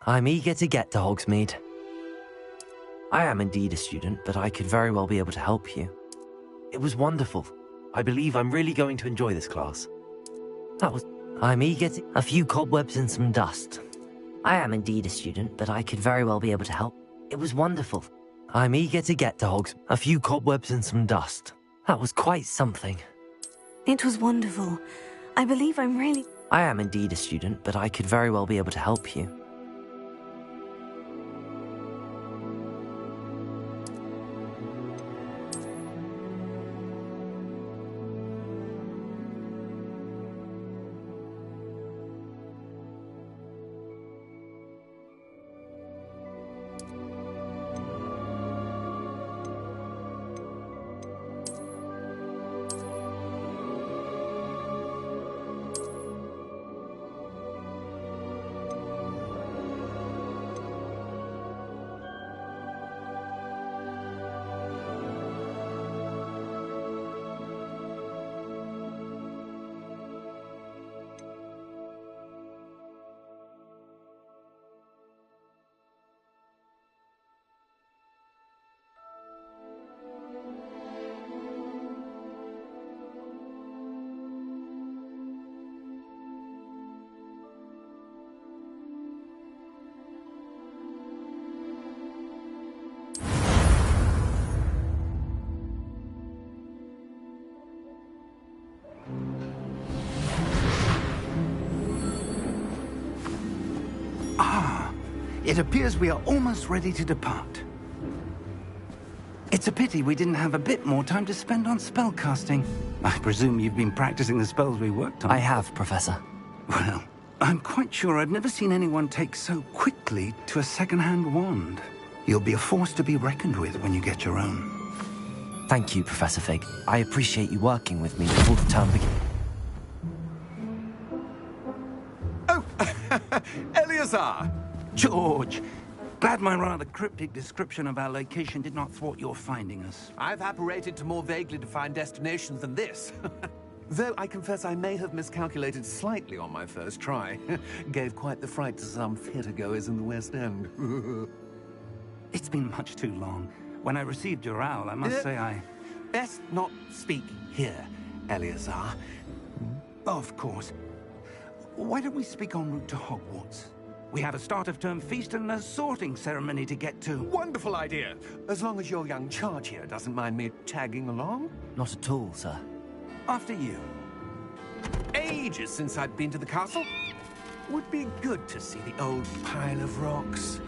I'm eager to get to Hogsmeade. I am indeed a student, but I could very well be able to help you. It was wonderful. I believe I'm really going to enjoy this class. I'm eager to... A few cobwebs and some dust. I am indeed a student, but I could very well be able to help. It was wonderful. I'm eager to get to Hogsmeade. A few cobwebs and some dust. That was quite something. It was wonderful. I believe I'm really... I am indeed a student, but I could very well be able to help you. It appears we are almost ready to depart. It's a pity we didn't have a bit more time to spend on spellcasting. I presume you've been practicing the spells we worked on. I have, Professor. Well, I'm quite sure I've never seen anyone take so quickly to a second-hand wand. You'll be a force to be reckoned with when you get your own. Thank you, Professor Fig. I appreciate you working with me before the term begins. Oh, Eleazar! George! Glad my rather cryptic description of our location did not thwart your finding us. I've apparated to more vaguely defined destinations than this. Though I confess I may have miscalculated slightly on my first try. Gave quite the fright to some theatergoers in the West End. It's been much too long. When I received your owl, I must say I... Best not speak here, Eleazar. Of course. Why don't we speak en route to Hogwarts? We have a start-of-term feast and a sorting ceremony to get to. Wonderful idea! As long as your young charge here doesn't mind me tagging along. Not at all, sir. After you. Ages since I'd been to the castle. Would be good to see the old pile of rocks.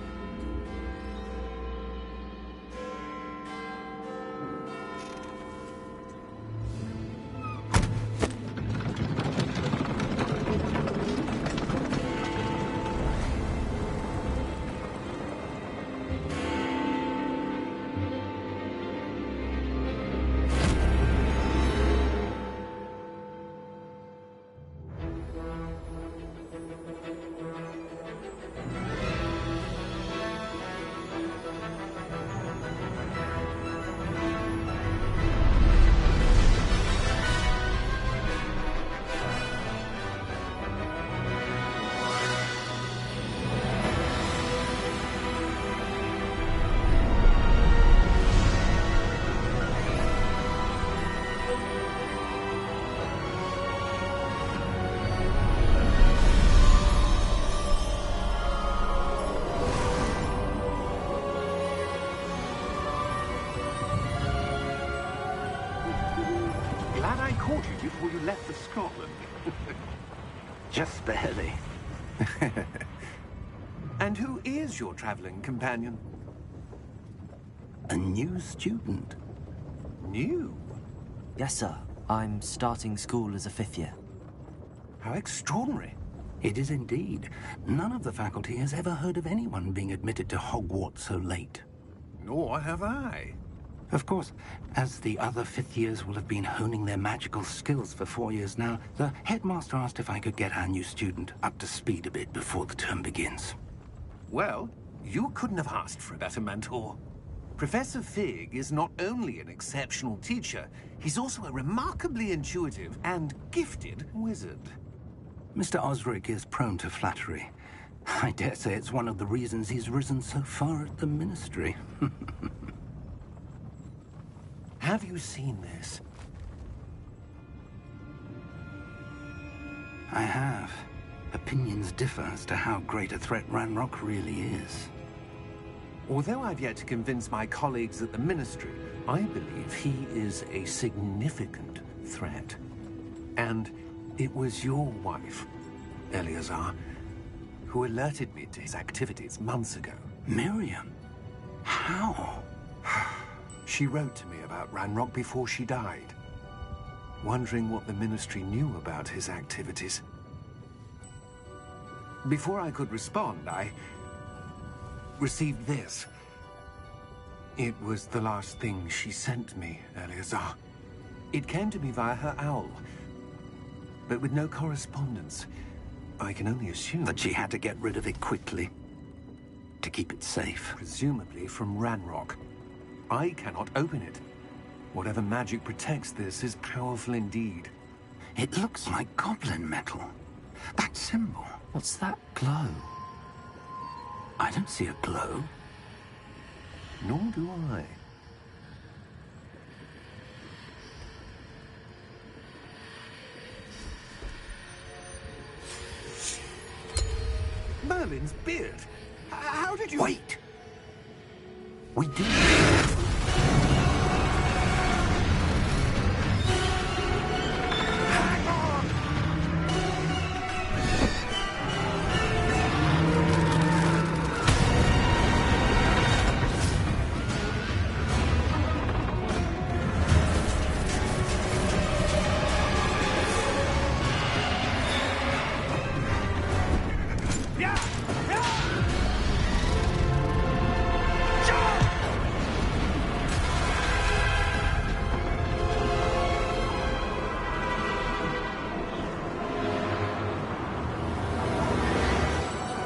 Glad I caught you before you left for Scotland. Just barely. And who is your traveling companion? A new student. New? Yes, sir. I'm starting school as a 5th year. How extraordinary. It is indeed. None of the faculty has ever heard of anyone being admitted to Hogwarts so late. Nor have I. Of course, as the other 5th years will have been honing their magical skills for 4 years now, the headmaster asked if I could get our new student up to speed a bit before the term begins. Well, you couldn't have asked for a better mentor. Professor Fig is not only an exceptional teacher, he's also a remarkably intuitive and gifted wizard. Mr. Osric is prone to flattery. I dare say it's one of the reasons he's risen so far at the Ministry. Have you seen this? I have. Opinions differ as to how great a threat Ranrock really is. Although I've yet to convince my colleagues at the Ministry, I believe he is a significant threat. And it was your wife, Eleazar, who alerted me to his activities months ago. Miriam? How? She wrote to me about Ranrock before she died, wondering what the Ministry knew about his activities. Before I could respond, I received this. It was the last thing she sent me, Eleazar. It came to me via her owl, but with no correspondence. I can only assume That she had to get rid of it quickly, to keep it safe. presumably from Ranrock. I cannot open it. Whatever magic protects this is powerful indeed. It looks like goblin metal. That symbol. What's that glow? I don't see a glow. Nor do I. Merlin's beard. How did you... Wait! We did. Hang on! Yeah! Yeah! Jump!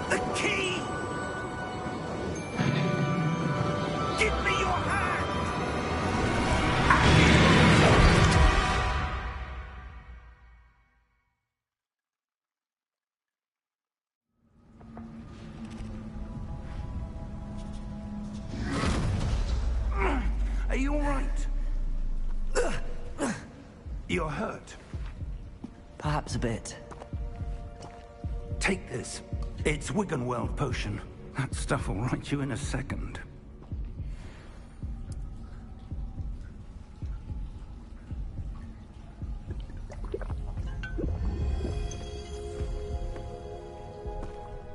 The key! Give me your hand! Are you all right? You're hurt. Perhaps a bit. Take this. It's Wiggenweld potion. That stuff will right you in a second.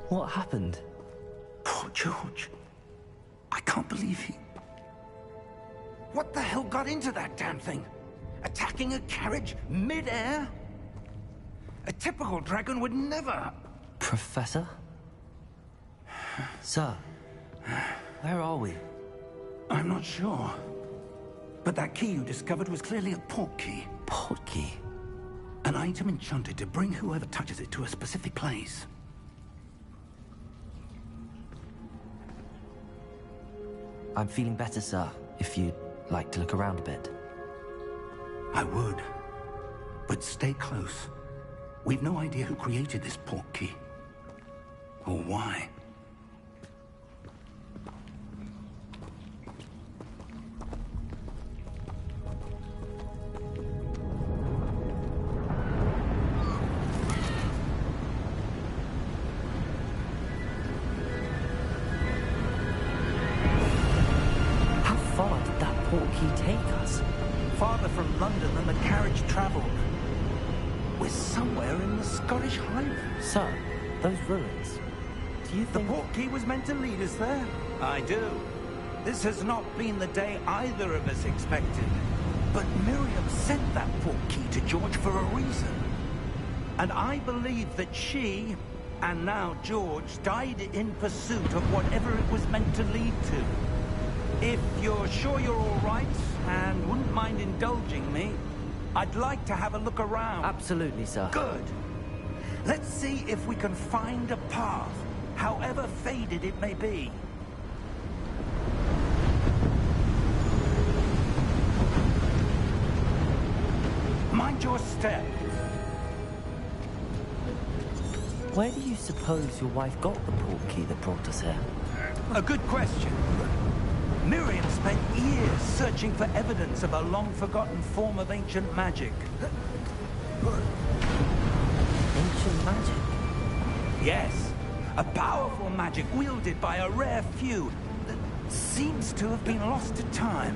What happened? Poor George. I can't believe he... What the hell got into that damn thing? Attacking a carriage mid-air? A typical dragon would never... Professor? Sir, where are we? I'm not sure. But that key you discovered was clearly a port key. Port key? An item enchanted to bring whoever touches it to a specific place. I'm feeling better, sir, if you'd like to look around a bit. I would. But stay close. We've no idea who created this port key. Or why. How far did that port key take us? Farther from London than the carriage traveled. We're somewhere in the Scottish Highlands. Sir, those ruins. Do you The think... port key was meant to lead us there? I do. This has not been the day either of us expected. But Miriam sent that port key to George for a reason. And I believe that she, and now George, died in pursuit of whatever it was meant to lead to. If you're sure you're all right, and wouldn't mind indulging me, I'd like to have a look around. Absolutely, sir. Good. Let's see if we can find a path, however faded it may be. Mind your step. Where do you suppose your wife got the portkey that brought us here? A good question. Miriam spent years searching for evidence of a long-forgotten form of ancient magic. Ancient magic? Yes, a powerful magic wielded by a rare few that seems to have been lost to time.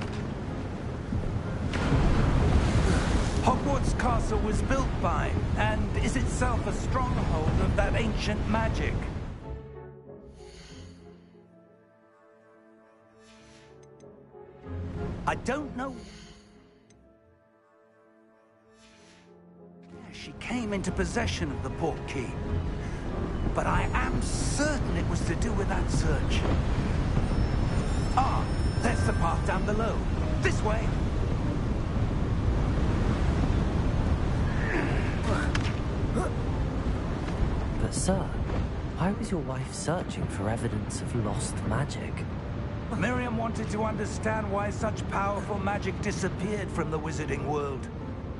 Hogwarts Castle was built by, and is itself a stronghold of that ancient magic. I don't know where she came into possession of the portkey, but I am certain it was to do with that search. Ah, there's the path down below. This way. But sir, why was your wife searching for evidence of lost magic? Miriam wanted to understand why such powerful magic disappeared from the wizarding world.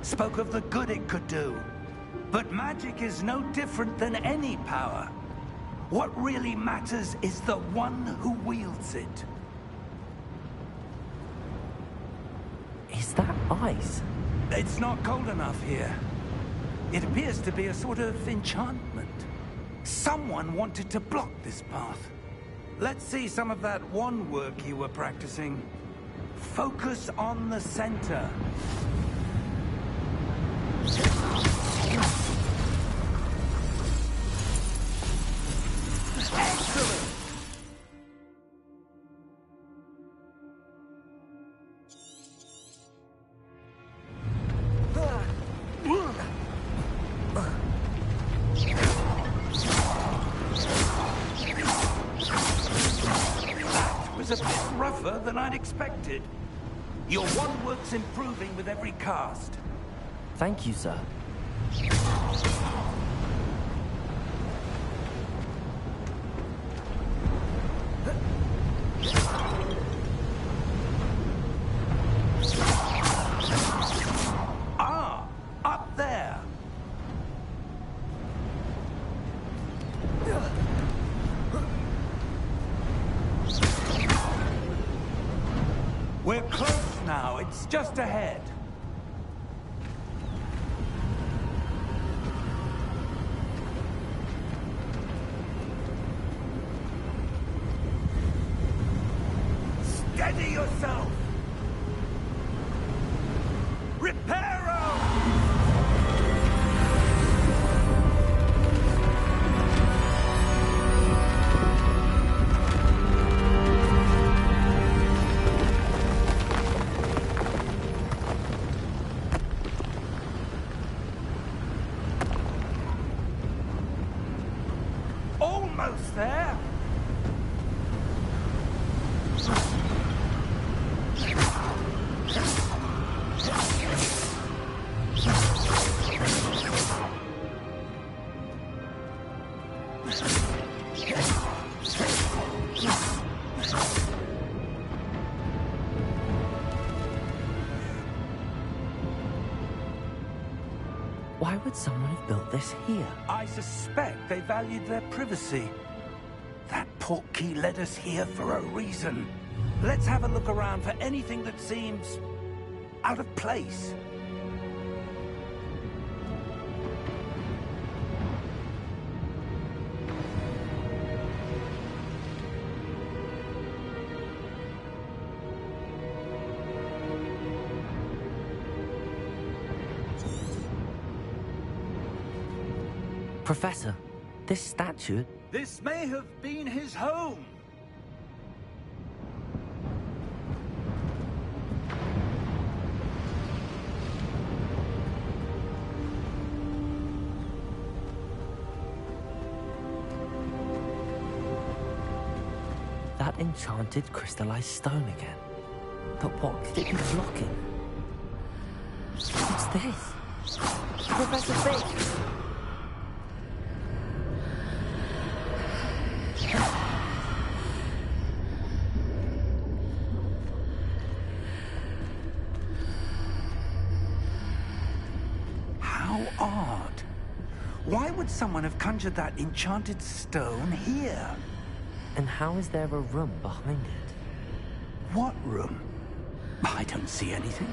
Spoke of the good it could do. But magic is no different than any power. What really matters is the one who wields it. Is that ice? It's not cold enough here. It appears to be a sort of enchantment. Someone wanted to block this path. Let's see some of that wand work you were practicing. Focus on the center. Excellent! A bit rougher than I'd expected. Your wand work's improving with every cast. Thank you, sir. Ah, up there. We're close now. It's just ahead. Steady yourself. Reparo! Almost there. Why would someone have built this here? I suspect they valued their privacy. That portkey led us here for a reason. Let's have a look around for anything that seems out of place. Professor, this statue... This may have been his home. That enchanted crystallized stone again. But what could it be blocking? What's this? Professor Fig! How odd. Why would someone have conjured that enchanted stone here? And how is there a room behind it? What room? I don't see anything.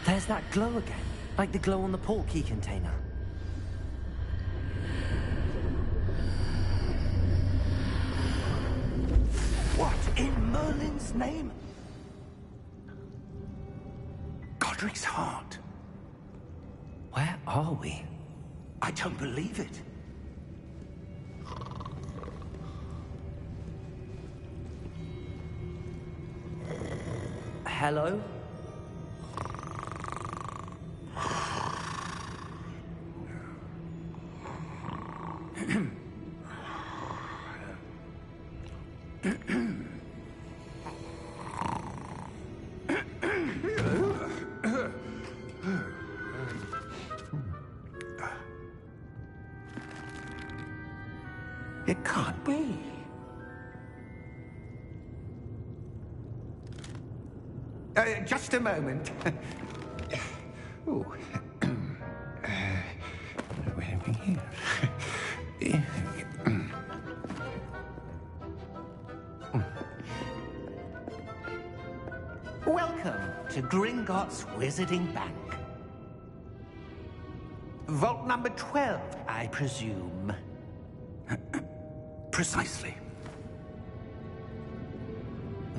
There's that glow again, like the glow on the portkey container. What in Merlin's name? Godric's heart. Where are we? I don't believe it. Hello? It can't be. Just a moment. Oh. Where are we here? Welcome to Gringotts Wizarding Bank. Vault number 12, I presume. Precisely.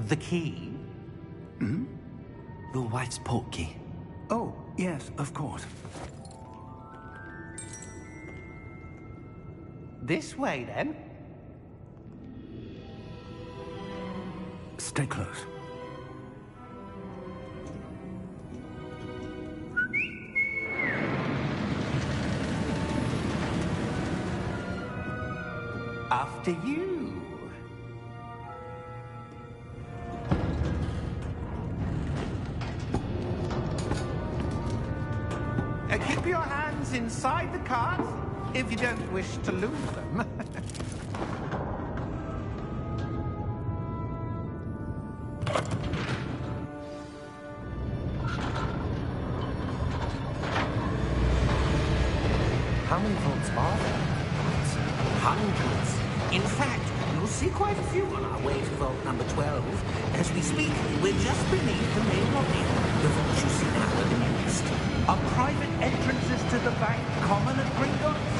The key? Hmm? Your wife's portkey. Oh, yes, of course. This way, then. Stay close. After you. Keep your hands inside the cart if you don't wish to lose them. How many vaults are there? Hundreds. In fact, you'll see quite a few on our way to vault number 12. As we speak, we're just beneath the main lobby. The vaults you see now are the newest. Are private entrances to the bank common at Gringotts?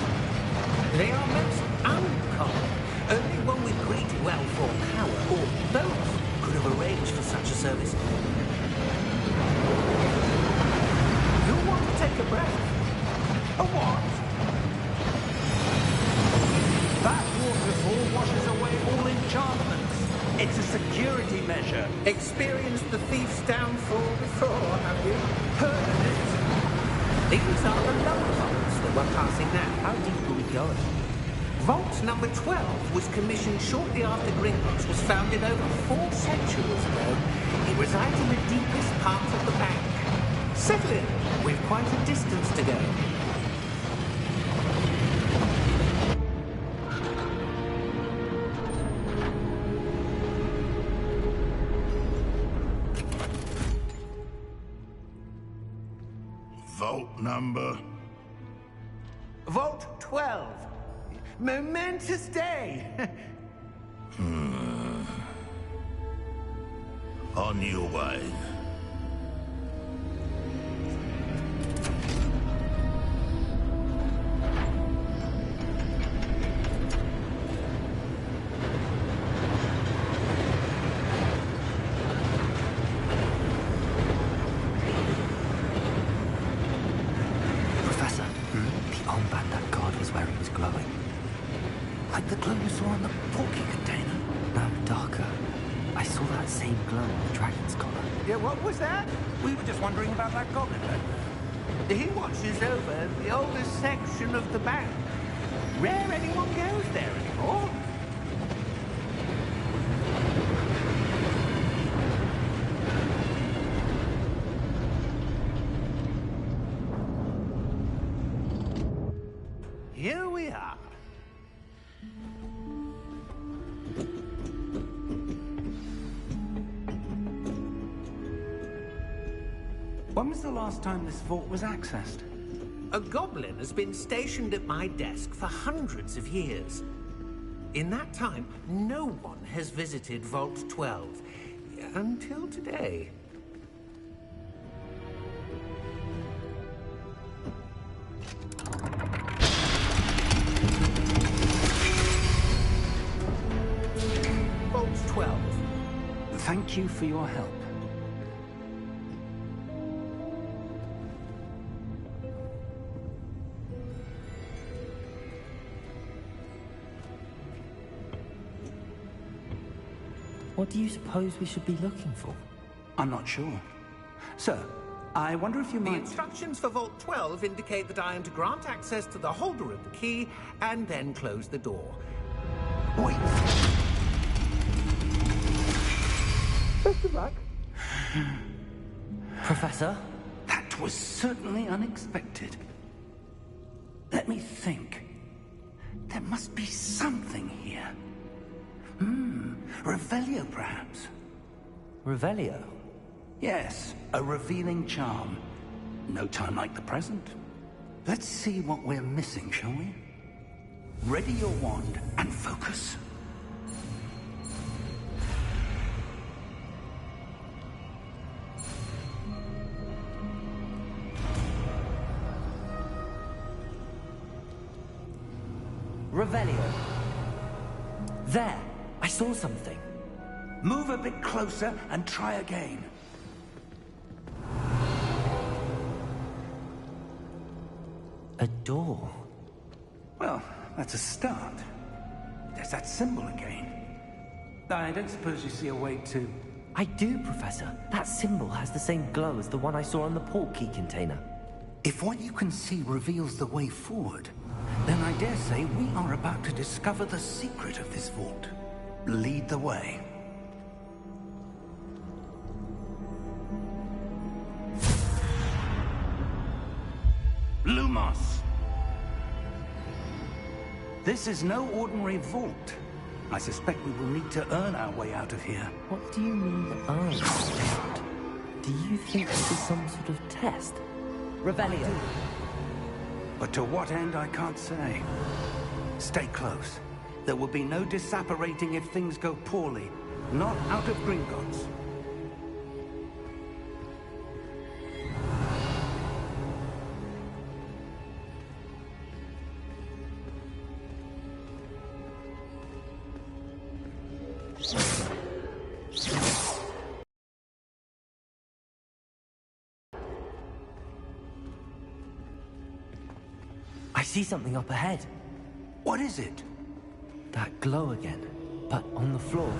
They are most uncommon. Only one with great wealth or power, or both, could have arranged for such a service. You want to take a breath? A what? That waterfall washes away all enchantments. It's a security measure. Experienced the thief's downfall before, have you? Heard of it? These are the lower vaults that we're passing now. How deep are we going? Vault number 12 was commissioned shortly after Gringotts was founded over 4 centuries ago. It resides in the deepest part of the bank. Settle in. We've quite a distance to go. Vault number? Vault 12. Momentous day. On your way. Professor, the armband that guard was wearing was glowing. Like the glow you saw on the porky container. No, darker. I saw that same glow on the dragon's collar. Yeah, what was that? We were just wondering about that goblin back there. He watches over the oldest section of the bank. Rare anyone goes there anymore. Here we are. When was the last time this vault was accessed? A goblin has been stationed at my desk for hundreds of years. In that time, no one has visited Vault 12. Until today. Vault 12. Thank you for your help. What do you suppose we should be looking for? I'm not sure. Sir, I wonder if you The might... instructions for Vault 12 indicate that I am to grant access to the holder of the key and then close the door. Wait. Best of luck. Professor? That was certainly unexpected. Let me think. There must be something here. Revelio, perhaps? Revelio? Yes, a revealing charm. No time like the present. Let's see what we're missing, shall we? Ready your wand and focus. Revelio. There! I saw something. Move a bit closer and try again. A door. Well, that's a start. There's that symbol again. I don't suppose you see a way to... I do, Professor. That symbol has the same glow as the one I saw on the portkey container. If what you can see reveals the way forward, then I dare say we are about to discover the secret of this vault. Lead the way. Lumos! This is no ordinary vault. I suspect we will need to earn our way out of here. What do you mean, earned? Do you think this is some sort of test? Revelio. But to what end, I can't say. Stay close. There will be no disapparating if things go poorly. Not out of Gringotts. I see something up ahead. What is it? That glow again, but on the floor.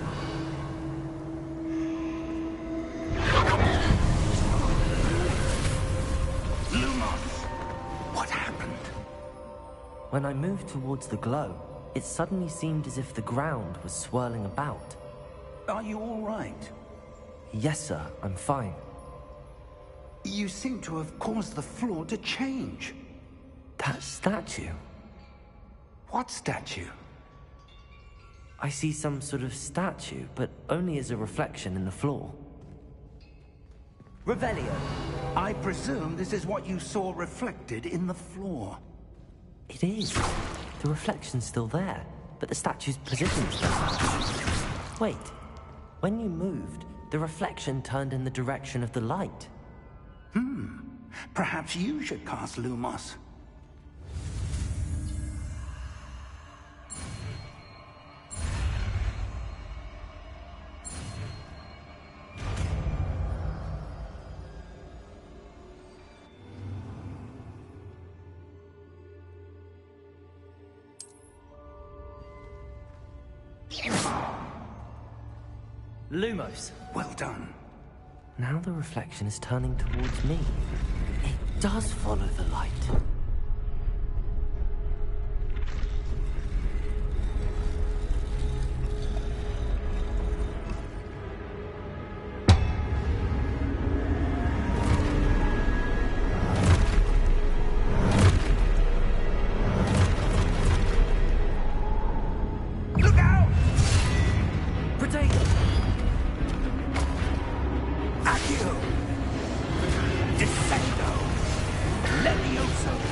Lumos! What happened? When I moved towards the glow, it suddenly seemed as if the ground was swirling about. Are you all right? Yes, sir, I'm fine. You seem to have caused the floor to change. That statue? What statue? I see some sort of statue, but only as a reflection in the floor. Revelio. I presume this is what you saw reflected in the floor. It is. The reflection's still there, but the statue's position's different. Wait. When you moved, the reflection turned in the direction of the light. Perhaps you should cast Lumos. Lumos. Well done. Now the reflection is turning towards me. It does follow the light. Look out! Potato! Accio! Descendo! Levioso!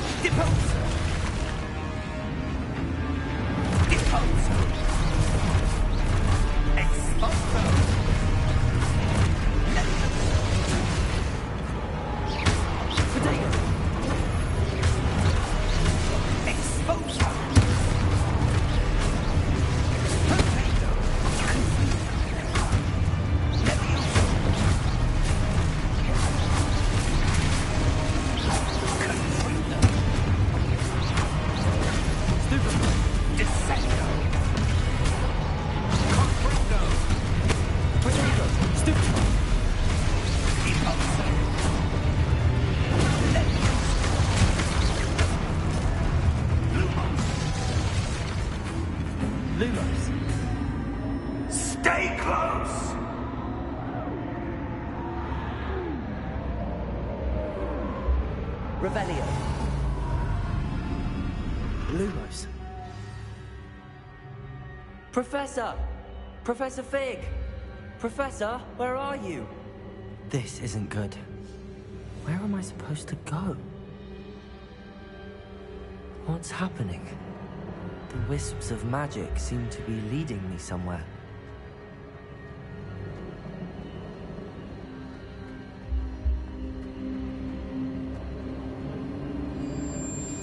Revelio. Lumos. Professor! Professor Fig! Professor, where are you? This isn't good. Where am I supposed to go? What's happening? The wisps of magic seem to be leading me somewhere.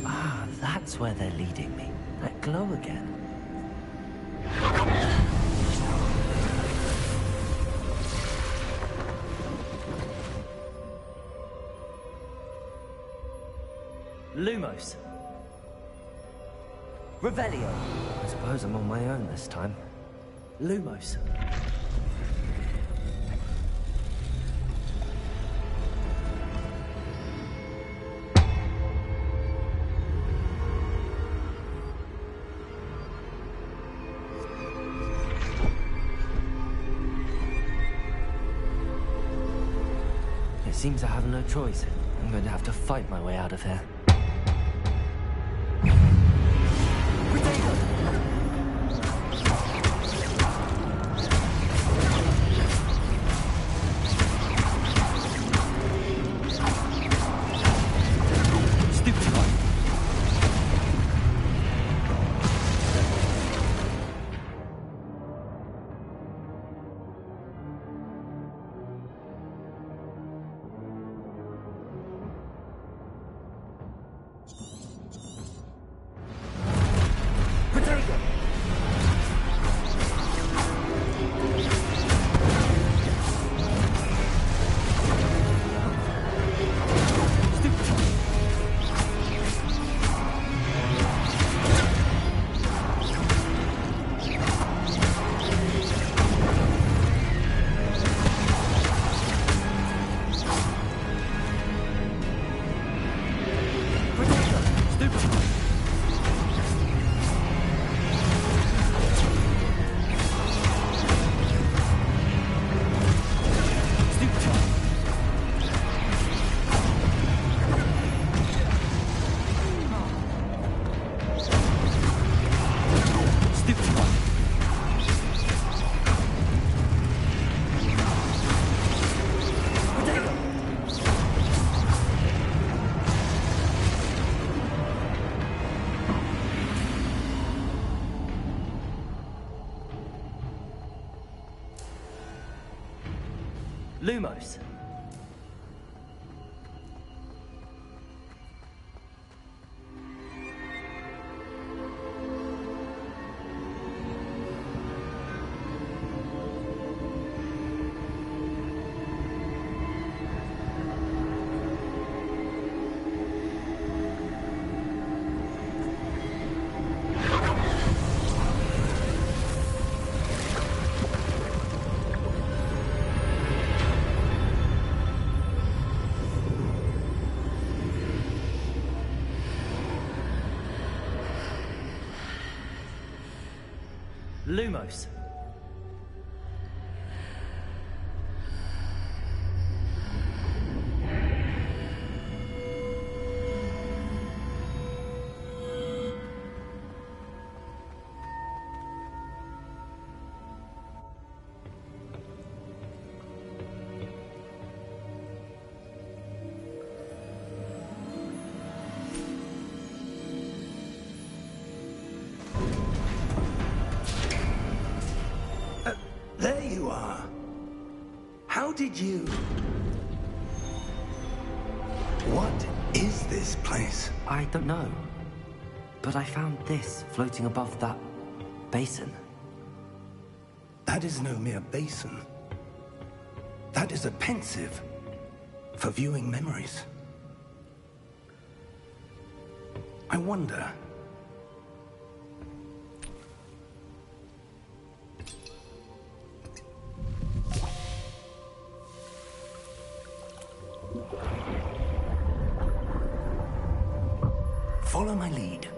Ah, that's where they're leading me. That glow again. Lumos. Revelio. I suppose I'm on my own this time. Lumos. It seems I have no choice. I'm going to have to fight my way out of here. Lumos. Lumos. There you are. How did you... What is this place? I don't know. But I found this floating above that basin. That is no mere basin. That is a pensive for viewing memories. I wonder... Follow my lead.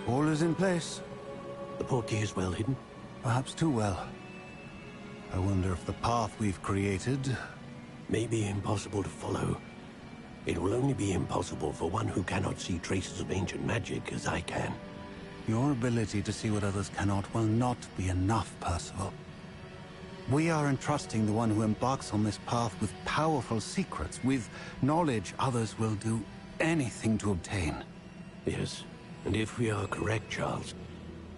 All is in place. The portkey is well hidden? Perhaps too well. I wonder if the path we've created... May be impossible to follow. It will only be impossible for one who cannot see traces of ancient magic as I can. Your ability to see what others cannot will not be enough, Percival. We are entrusting the one who embarks on this path with powerful secrets, with knowledge others will do anything to obtain. Yes, and if we are correct, Charles,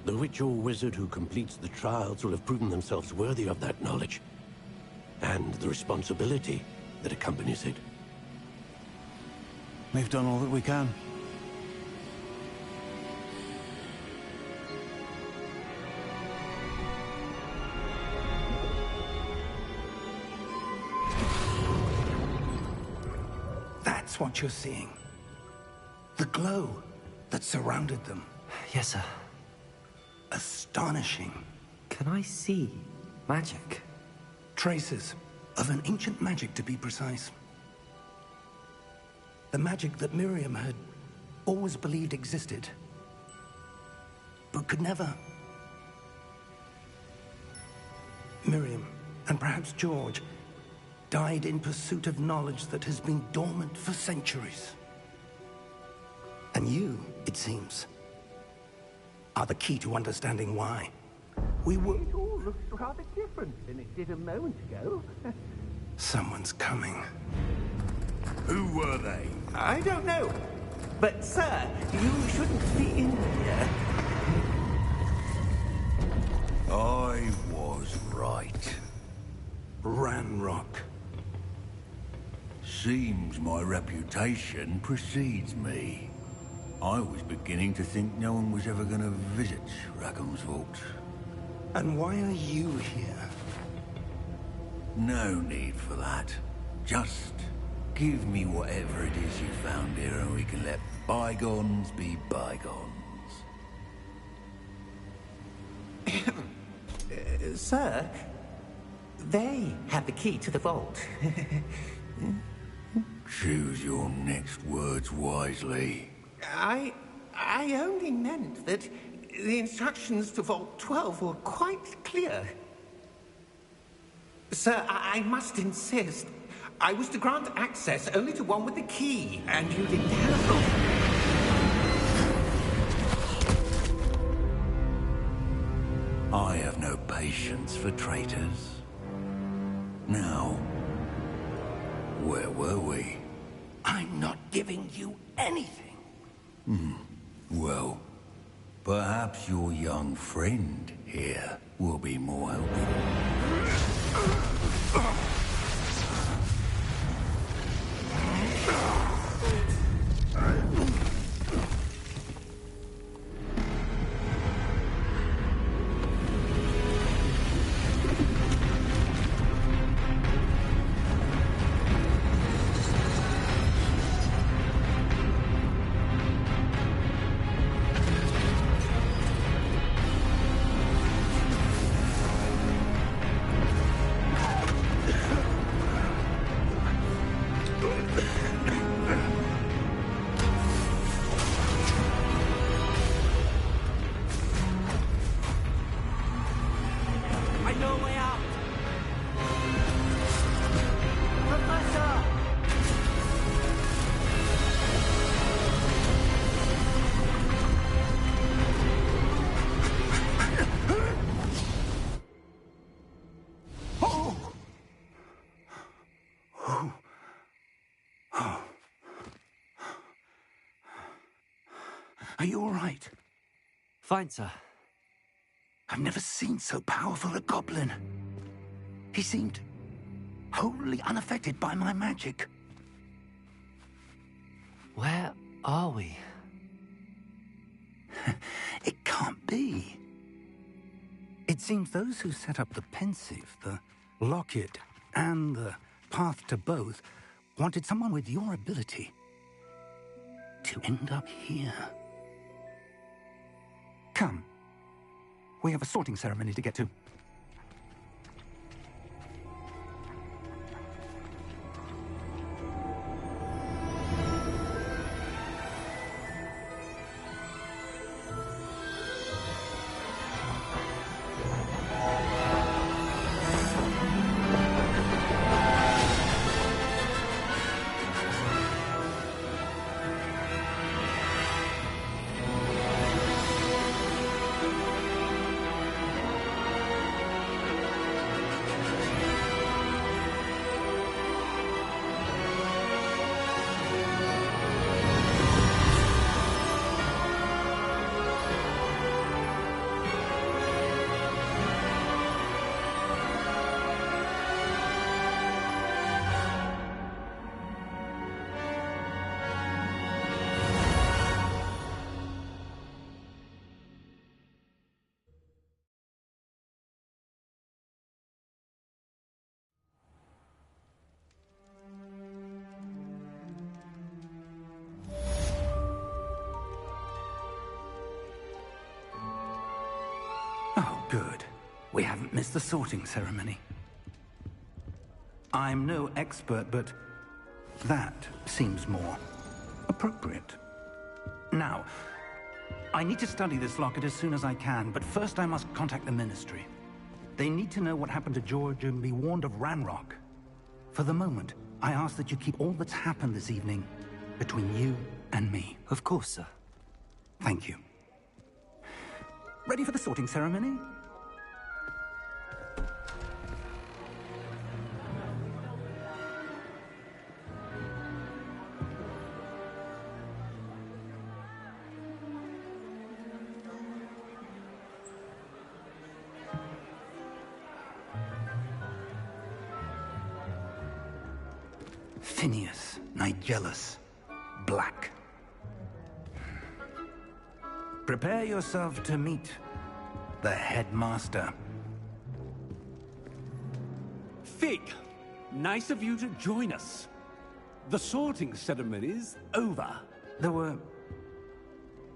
the witch or wizard who completes the trials will have proven themselves worthy of that knowledge, and the responsibility that accompanies it. We've done all that we can. That's what you're seeing. The glow that surrounded them. Yes, sir. Astonishing. Can I see magic? Traces of an ancient magic, to be precise. The magic that Miriam had always believed existed, but could never. Miriam, and perhaps George, died in pursuit of knowledge that has been dormant for centuries. And you, it seems, are the key to understanding why. We were... It all looks rather different than it did a moment ago. Someone's coming. Who were they? I don't know. But, sir, you shouldn't be in here. I was right. Ranrock. Seems my reputation precedes me. I was beginning to think no one was ever going to visit Rackham's vault. And why are you here? No need for that. Just give me whatever it is you found here and we can let bygones be bygones. Sir, they have the key to the vault. Choose your next words wisely. I only meant that the instructions to Vault 12 were quite clear. Sir, I must insist. I was to grant access only to one with the key, and you didn't have them. I have no patience for traitors. Now, where were we? I'm not giving you anything. Well, perhaps your young friend here will be more helpful. Are you all right? Fine, sir. I've never seen so powerful a goblin. He seemed wholly unaffected by my magic. Where are we? It can't be. It seems those who set up the pensive, the locket, and the path to both wanted someone with your ability to end up here. Come. We have a sorting ceremony to get to. We haven't missed the sorting ceremony. I'm no expert, but that seems more appropriate. Now, I need to study this locket as soon as I can, but first I must contact the Ministry. They need to know what happened to George and be warned of Ranrock. For the moment, I ask that you keep all that's happened this evening between you and me. Of course, sir. Thank you. Ready for the sorting ceremony? Phineas, Nigellus, Black. Prepare yourself to meet the headmaster. Fig, nice of you to join us. The sorting ceremony's over. There were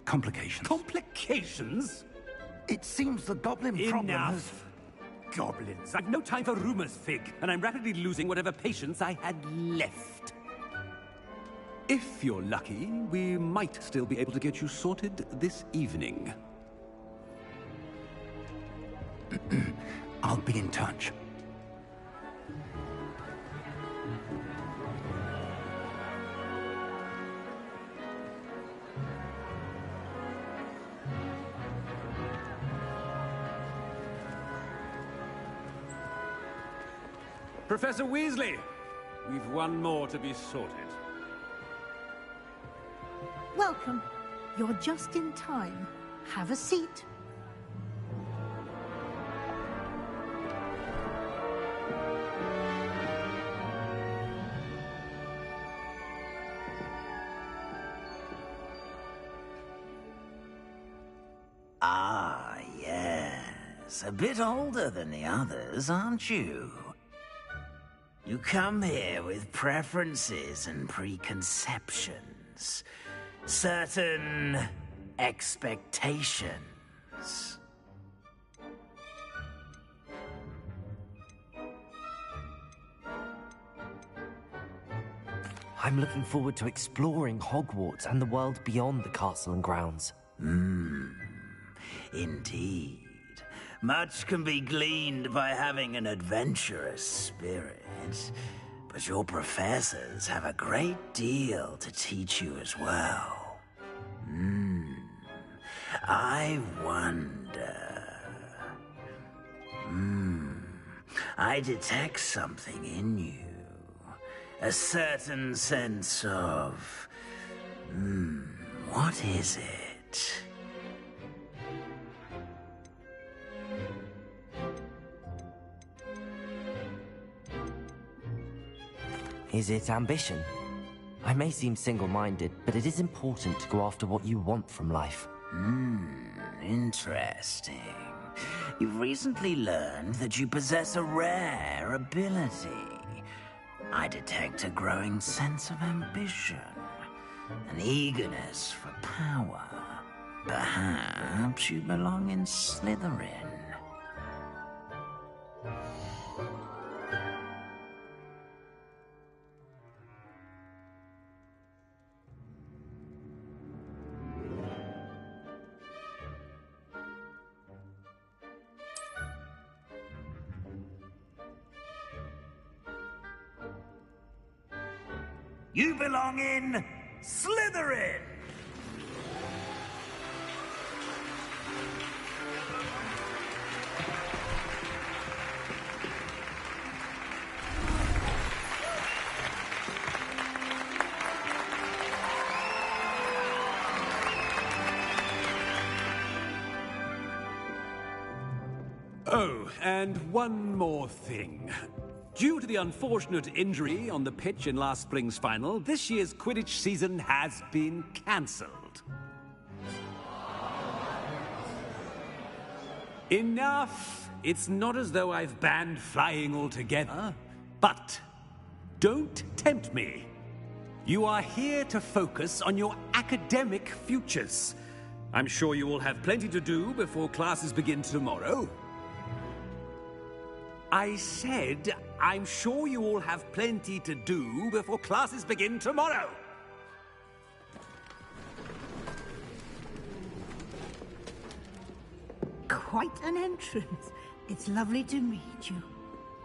complications. Complications? It seems the goblin problem has... Enough! Goblins. I've no time for rumors, Fig, and I'm rapidly losing whatever patience I had left. If you're lucky, we might still be able to get you sorted this evening. I'll be in touch. Professor Weasley, we've one more to be sorted. Welcome. You're just in time. Have a seat. Ah, yes. A bit older than the others, aren't you? You come here with preferences and preconceptions. Certain expectations. I'm looking forward to exploring Hogwarts and the world beyond the castle and grounds. Indeed. Much can be gleaned by having an adventurous spirit. But your professors have a great deal to teach you as well. I wonder... I detect something in you. A certain sense of... what is it? Is it ambition? I may seem single-minded, but it is important to go after what you want from life. Interesting. You've recently learned that you possess a rare ability. I detect a growing sense of ambition, an eagerness for power. Perhaps you belong in Slytherin. You belong in Slytherin! Oh, and one more thing. Due to the unfortunate injury on the pitch in last spring's final, this year's Quidditch season has been cancelled. Enough! It's not as though I've banned flying altogether, but don't tempt me. You are here to focus on your academic futures. I'm sure you will have plenty to do before classes begin tomorrow. I said, I'm sure you all have plenty to do before classes begin tomorrow. Quite an entrance. It's lovely to meet you.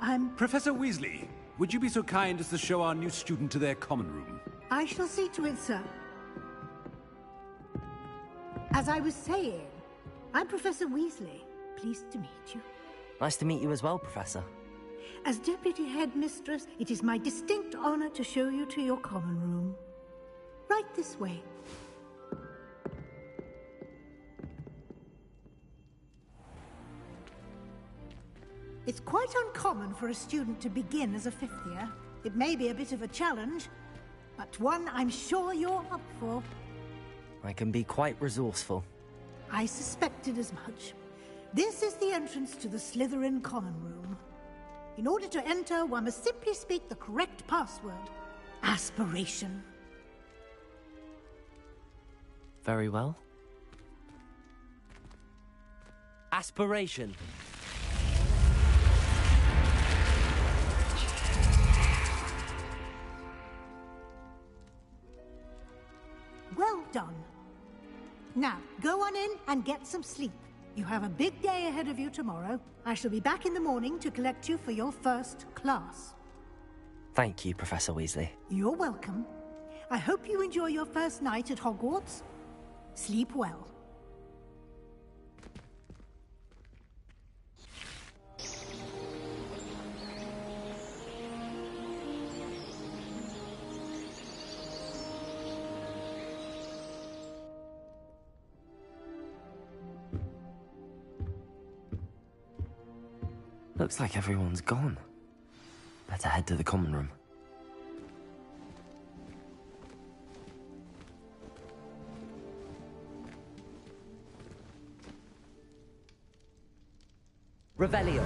I'm... Professor Weasley, would you be so kind as to show our new student to their common room? I shall see to it, sir. As I was saying, I'm Professor Weasley. Pleased to meet you. Nice to meet you as well, Professor. As Deputy Headmistress, it is my distinct honor to show you to your common room. Right this way. It's quite uncommon for a student to begin as a fifth year. It may be a bit of a challenge, but one I'm sure you're up for. I can be quite resourceful. I suspected as much. This is the entrance to the Slytherin common room. In order to enter, one must simply speak the correct password. Aspiration. Very well. Aspiration. Well done. Now, go on in and get some sleep. You have a big day ahead of you tomorrow. I shall be back in the morning to collect you for your first class. Thank you, Professor Weasley. You're welcome. I hope you enjoy your first night at Hogwarts. Sleep well. Looks like everyone's gone. Better head to the common room. Revelio.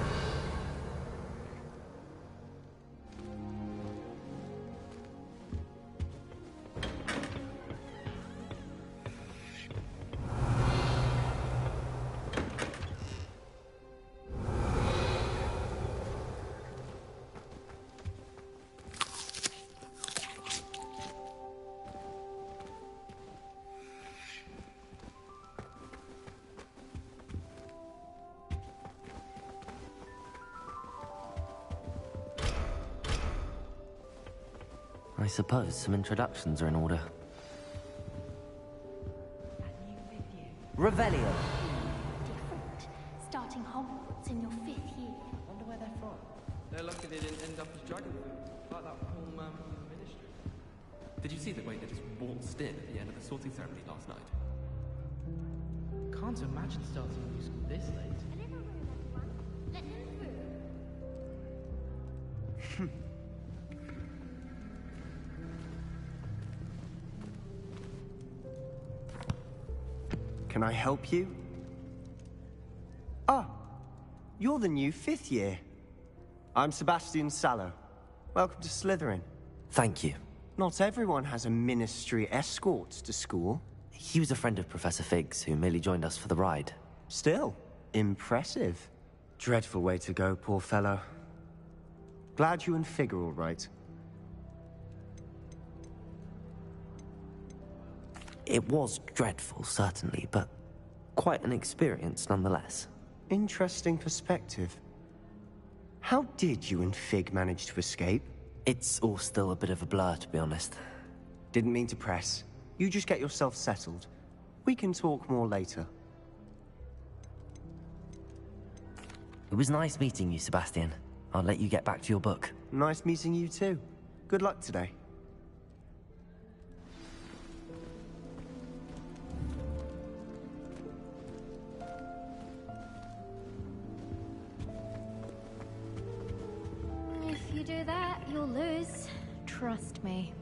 I suppose some introductions are in order. Revelio. Different. Starting Hogwarts in your 5th year. Wonder where they're from. They're lucky they didn't end up as dragon food, like that whole man from the ministry. Did you see the way they just waltzed in at the end of the sorting ceremony last night? Can't imagine starting a new school this late. Deliver room, everyone. Let him through. Can I help you? Ah, you're the new 5th year. I'm Sebastian Sallow. Welcome to Slytherin. Thank you. Not everyone has a ministry escort to school. He was a friend of Professor Fig's who merely joined us for the ride. Still, impressive. Dreadful way to go, poor fellow. Glad you and Fig are all right. It was dreadful, certainly, but quite an experience nonetheless. Interesting perspective. How did you and Fig manage to escape? It's all still a bit of a blur, to be honest. Didn't mean to press. You just get yourself settled. We can talk more later. It was nice meeting you, Sebastian. I'll let you get back to your book. Nice meeting you too. Good luck today. If you do that, you'll lose. Trust me.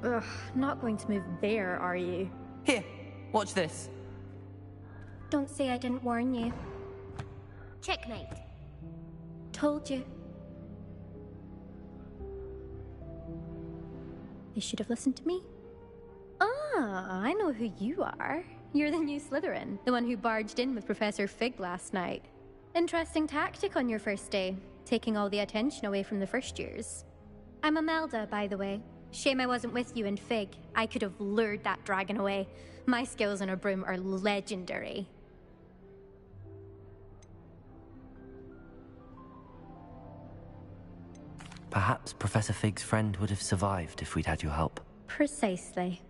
Ugh, not going to move there, are you? Here, watch this. Don't say I didn't warn you. Checkmate. Told you. They should have listened to me. Ah, I know who you are. You're the new Slytherin, the one who barged in with Professor Fig last night. Interesting tactic on your first day, taking all the attention away from the first years. I'm Imelda, by the way. Shame I wasn't with you in Fig. I could have lured that dragon away. My skills on a broom are legendary. Perhaps Professor Fig's friend would have survived if we'd had your help. Precisely.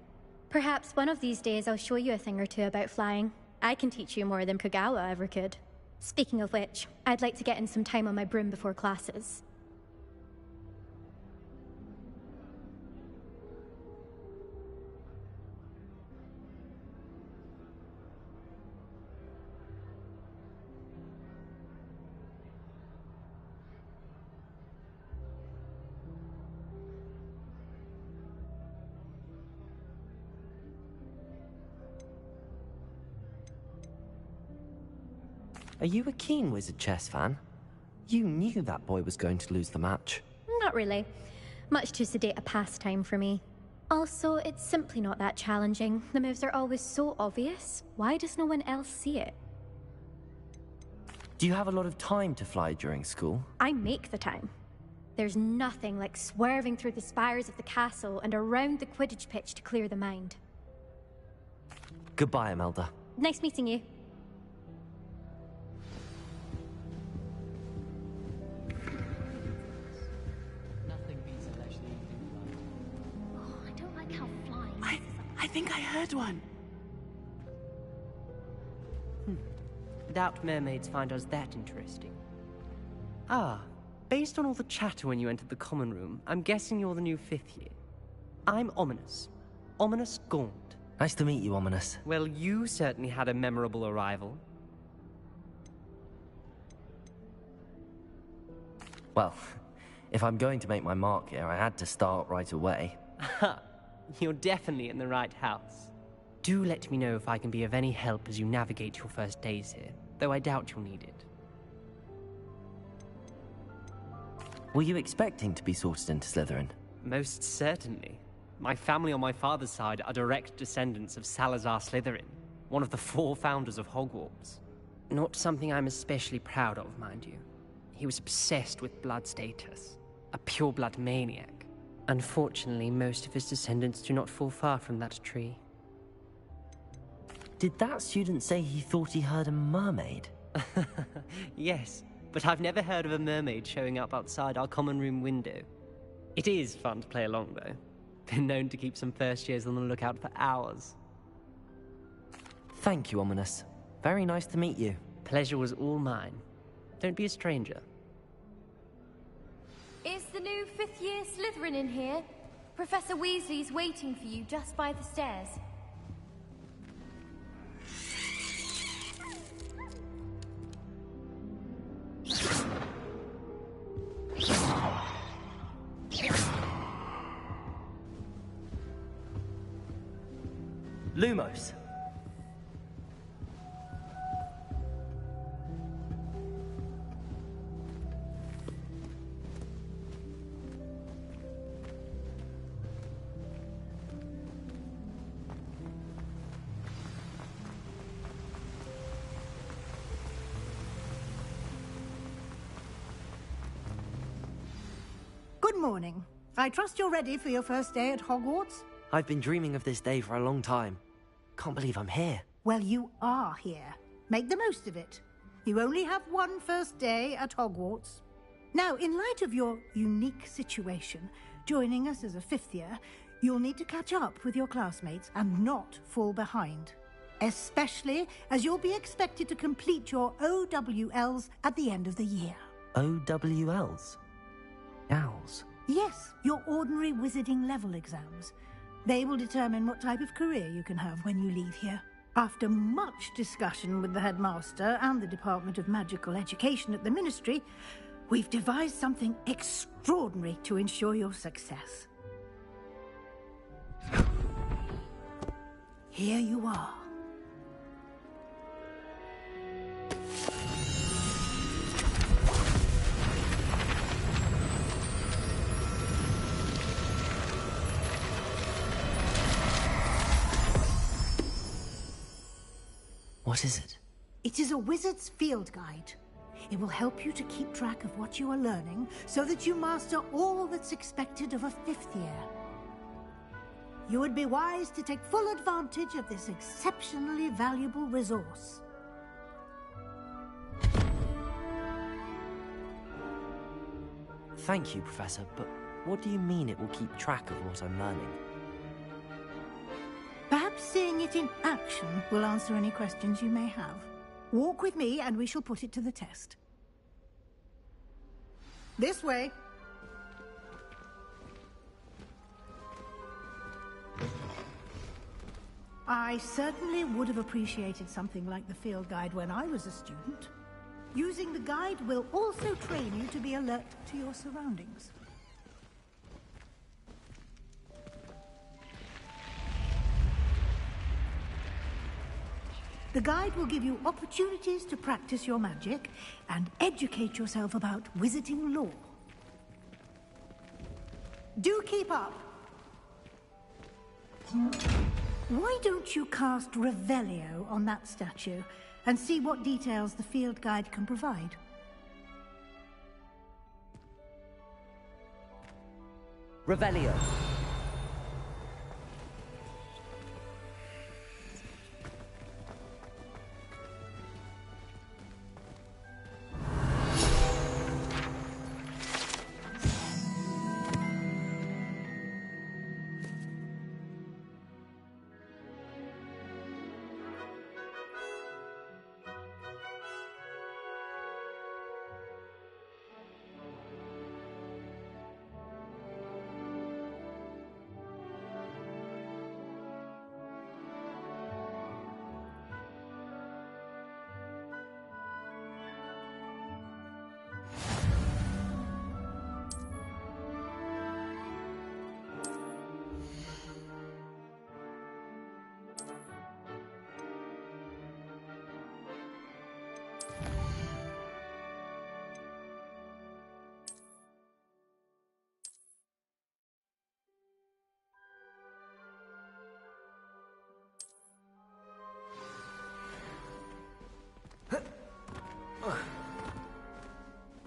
Perhaps one of these days I'll show you a thing or two about flying. I can teach you more than Kogawa ever could. Speaking of which, I'd like to get in some time on my broom before classes. Are you a keen Wizard chess fan? You knew that boy was going to lose the match. Not really. Much too sedate a pastime for me. Also, it's simply not that challenging. The moves are always so obvious. Why does no one else see it? Do you have a lot of time to fly during school? I make the time. There's nothing like swerving through the spires of the castle and around the Quidditch pitch to clear the mind. Goodbye, Imelda. Nice meeting you. I think I heard one. Doubt mermaids find us that interesting. Ah, based on all the chatter when you entered the common room, I'm guessing you're the new 5th year. I'm Ominous. Ominous Gaunt. Nice to meet you, Ominous. Well, you certainly had a memorable arrival. Well, if I'm going to make my mark here, I had to start right away. Ha! You're definitely in the right house. Do let me know if I can be of any help as you navigate your first days here, though I doubt you'll need it. Were you expecting to be sorted into Slytherin? Most certainly. My family on my father's side are direct descendants of Salazar Slytherin, one of the 4 founders of Hogwarts. Not something I'm especially proud of, mind you. He was obsessed with blood status, a pure-blood maniac. Unfortunately, most of his descendants do not fall far from that tree. Did that student say he thought he heard a mermaid? Yes, but I've never heard of a mermaid showing up outside our common room window. It is fun to play along, though. Been known to keep some first years on the lookout for hours. Thank you, Ominous. Very nice to meet you. Pleasure was all mine. Don't be a stranger. Is the new 5th year Slytherin in here? Professor Weasley's waiting for you just by the stairs. Lumos. Good morning. I trust you're ready for your first day at Hogwarts? I've been dreaming of this day for a long time. Can't believe I'm here. Well, you are here. Make the most of it. You only have one first day at Hogwarts. Now, in light of your unique situation, joining us as a 5th year, you'll need to catch up with your classmates and not fall behind. Especially as you'll be expected to complete your OWLs at the end of the year. OWLs? Owls? Yes, your ordinary wizarding level exams. They will determine what type of career you can have when you leave here. After much discussion with the headmaster and the Department of Magical Education at the Ministry, we've devised something extraordinary to ensure your success. Here you are. What is it? It is a wizard's field guide. It will help you to keep track of what you are learning so that you master all that's expected of a 5th year. You would be wise to take full advantage of this exceptionally valuable resource. Thank you, Professor, but what do you mean it will keep track of what I'm learning? Perhaps seeing it in action will answer any questions you may have. Walk with me and we shall put it to the test. This way. I certainly would have appreciated something like the field guide when I was a student. Using the guide will also train you to be alert to your surroundings. The guide will give you opportunities to practice your magic and educate yourself about wizarding lore. Do keep up! Why don't you cast Revelio on that statue and see what details the field guide can provide? Revelio.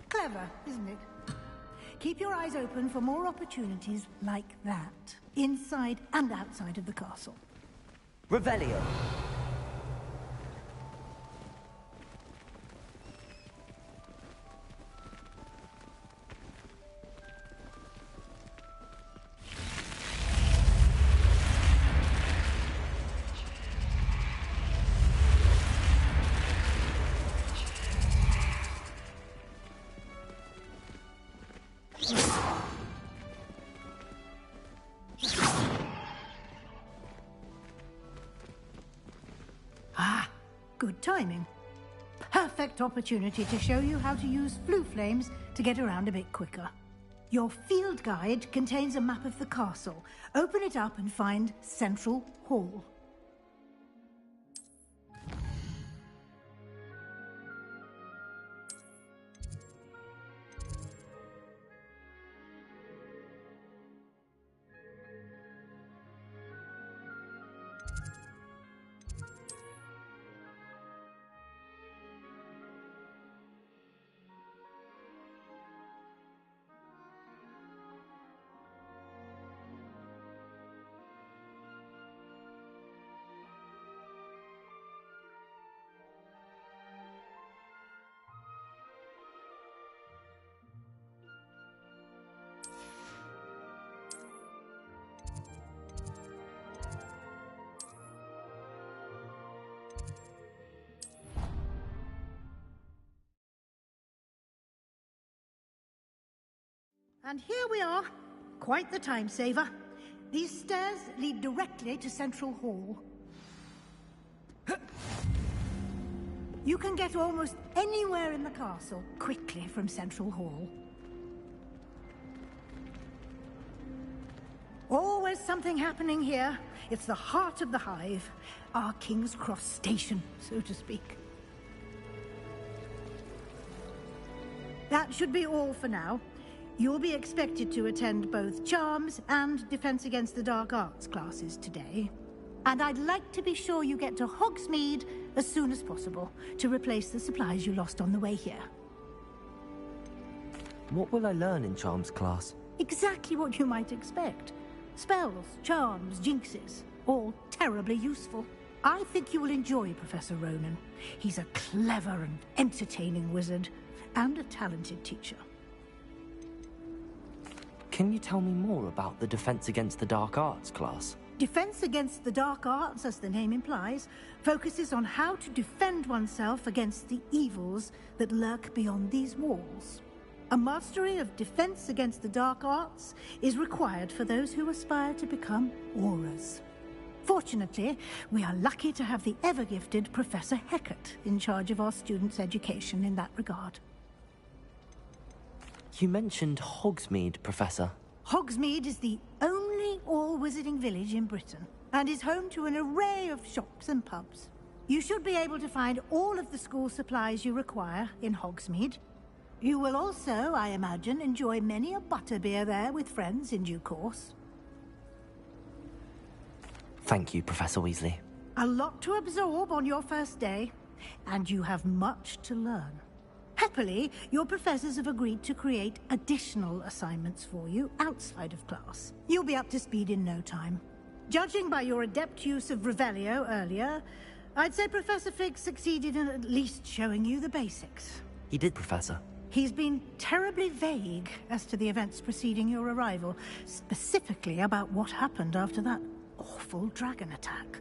Clever, isn't it? Keep your eyes open for more opportunities like that, inside and outside of the castle. Revelio. Good timing. Perfect opportunity to show you how to use flue flames to get around a bit quicker. Your field guide contains a map of the castle. Open it up and find Central Hall. And here we are. Quite the time saver. These stairs lead directly to Central Hall. You can get almost anywhere in the castle quickly from Central Hall. Always something happening here. It's the heart of the hive. Our King's Cross station, so to speak. That should be all for now. You'll be expected to attend both Charms and Defense Against the Dark Arts classes today. And I'd like to be sure you get to Hogsmeade as soon as possible to replace the supplies you lost on the way here. What will I learn in Charms class? Exactly what you might expect. Spells, charms, jinxes, all terribly useful. I think you will enjoy Professor Ronan. He's a clever and entertaining wizard, and a talented teacher. Can you tell me more about the Defense Against the Dark Arts class? Defense Against the Dark Arts, as the name implies, focuses on how to defend oneself against the evils that lurk beyond these walls. A mastery of Defense Against the Dark Arts is required for those who aspire to become Aurors. Fortunately, we are lucky to have the ever-gifted Professor Hecat in charge of our students' education in that regard. You mentioned Hogsmeade, Professor. Hogsmeade is the only all-wizarding village in Britain, and is home to an array of shops and pubs. You should be able to find all of the school supplies you require in Hogsmeade. You will also, I imagine, enjoy many a butterbeer there with friends in due course. Thank you, Professor Weasley. A lot to absorb on your first day, and you have much to learn. Happily, your professors have agreed to create additional assignments for you outside of class. You'll be up to speed in no time. Judging by your adept use of Revelio earlier, I'd say Professor Fig succeeded in at least showing you the basics. He did, Professor. He's been terribly vague as to the events preceding your arrival, specifically about what happened after that awful dragon attack.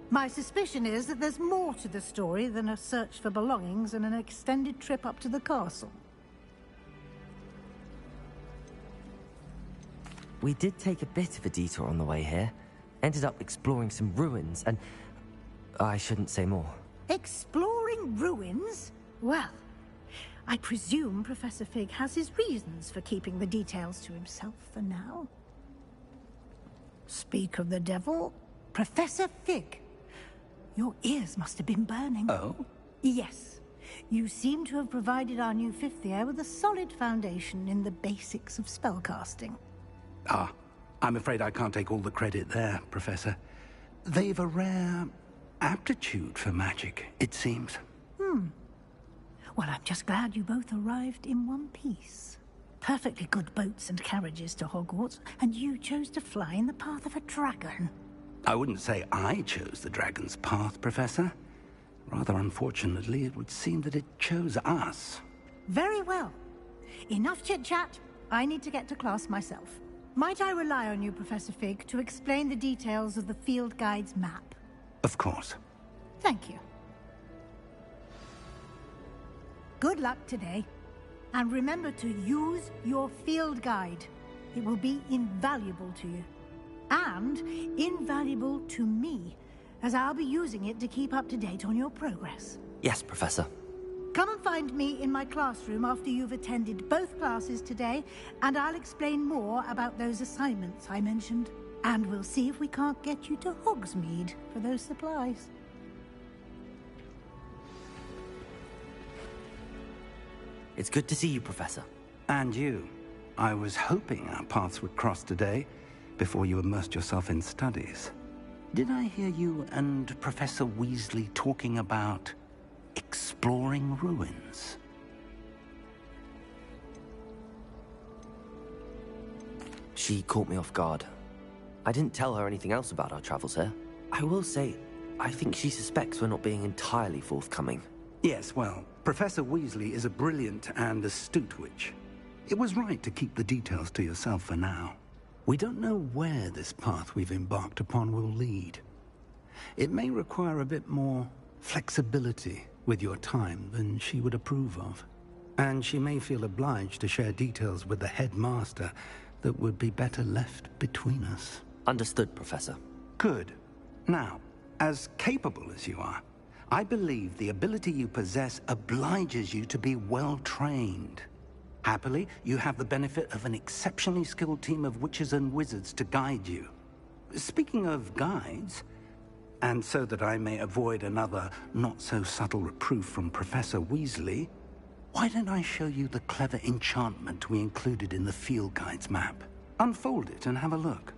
My suspicion is that there's more to the story than a search for belongings and an extended trip up to the castle. We did take a bit of a detour on the way here. Ended up exploring some ruins and... I shouldn't say more. Exploring ruins? Well, I presume Professor Fig has his reasons for keeping the details to himself for now. Speak of the devil, Professor Fig. Your ears must have been burning. Oh? Yes. You seem to have provided our new fifth year with a solid foundation in the basics of spellcasting. Ah, I'm afraid I can't take all the credit there, Professor. They've a rare aptitude for magic, it seems. Well, I'm just glad you both arrived in one piece. Perfectly good boats and carriages to Hogwarts, and you chose to fly in the path of a dragon. I wouldn't say I chose the dragon's path, Professor. Rather unfortunately, it would seem that it chose us. Very well. Enough chit-chat. I need to get to class myself. Might I rely on you, Professor Fig, to explain the details of the field guide's map? Of course. Thank you. Good luck today. And remember to use your field guide. It will be invaluable to you. And invaluable to me, as I'll be using it to keep up to date on your progress. Yes, Professor. Come and find me in my classroom after you've attended both classes today, and I'll explain more about those assignments I mentioned. And we'll see if we can't get you to Hogsmeade for those supplies. It's good to see you, Professor. And you. I was hoping our paths would cross today, before you immersed yourself in studies. Did I hear you and Professor Weasley talking about exploring ruins? She caught me off guard. I didn't tell her anything else about our travels here. I will say, I think she suspects we're not being entirely forthcoming. Yes, well, Professor Weasley is a brilliant and astute witch. It was right to keep the details to yourself for now. We don't know where this path we've embarked upon will lead. It may require a bit more flexibility with your time than she would approve of. And she may feel obliged to share details with the headmaster that would be better left between us. Understood, Professor. Good. Now, as capable as you are, I believe the ability you possess obliges you to be well-trained. Happily, you have the benefit of an exceptionally skilled team of witches and wizards to guide you. Speaking of guides, and so that I may avoid another not-so-subtle reproof from Professor Weasley, why don't I show you the clever enchantment we included in the field guide's map? Unfold it and have a look.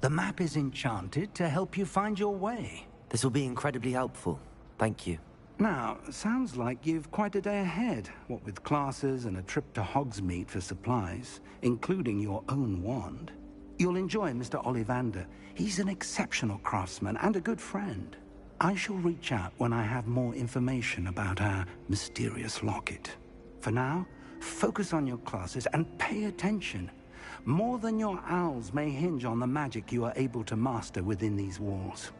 The map is enchanted to help you find your way. This will be incredibly helpful. Thank you. Now, sounds like you've quite a day ahead, what with classes and a trip to Hogsmeade for supplies, including your own wand. You'll enjoy Mr. Ollivander. He's an exceptional craftsman and a good friend. I shall reach out when I have more information about our mysterious locket. For now, focus on your classes and pay attention. More than your owls may hinge on the magic you are able to master within these walls.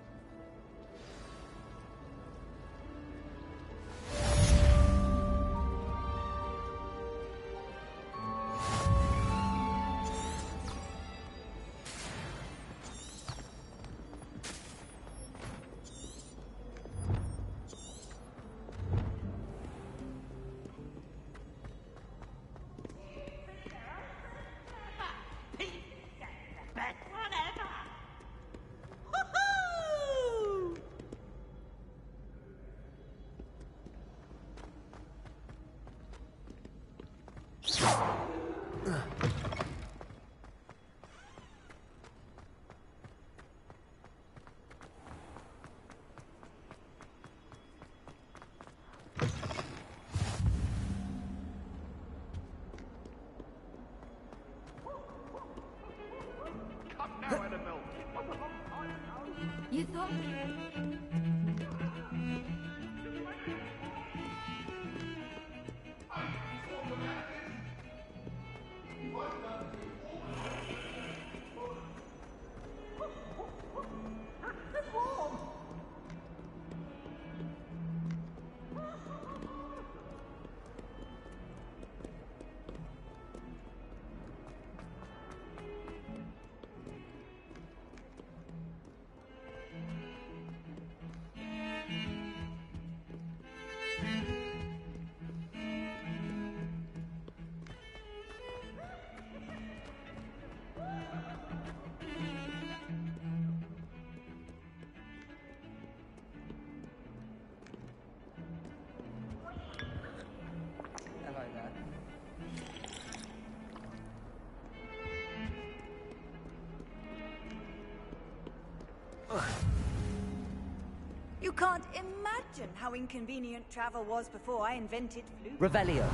You thought... You can't imagine how inconvenient travel was before I invented flute. Revelio.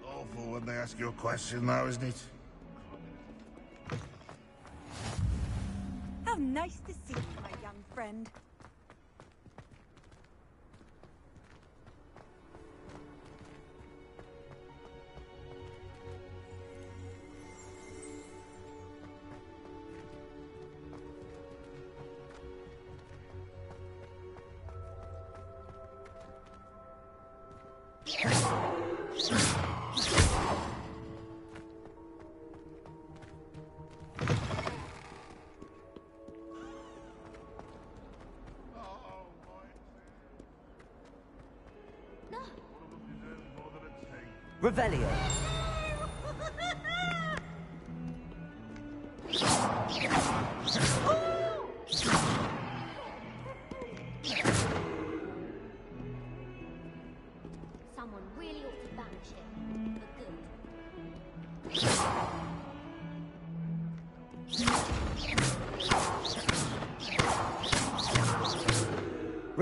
Awful when they ask you a question, though, isn't it? How nice to see you, my young friend. Revelio. Someone really ought to banish him. For good.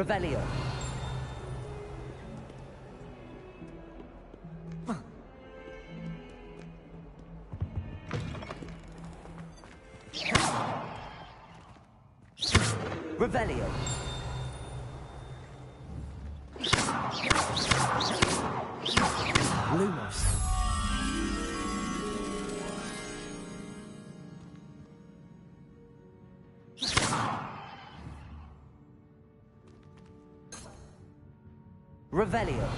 Revelio. Revelio. Lumos. Revelio.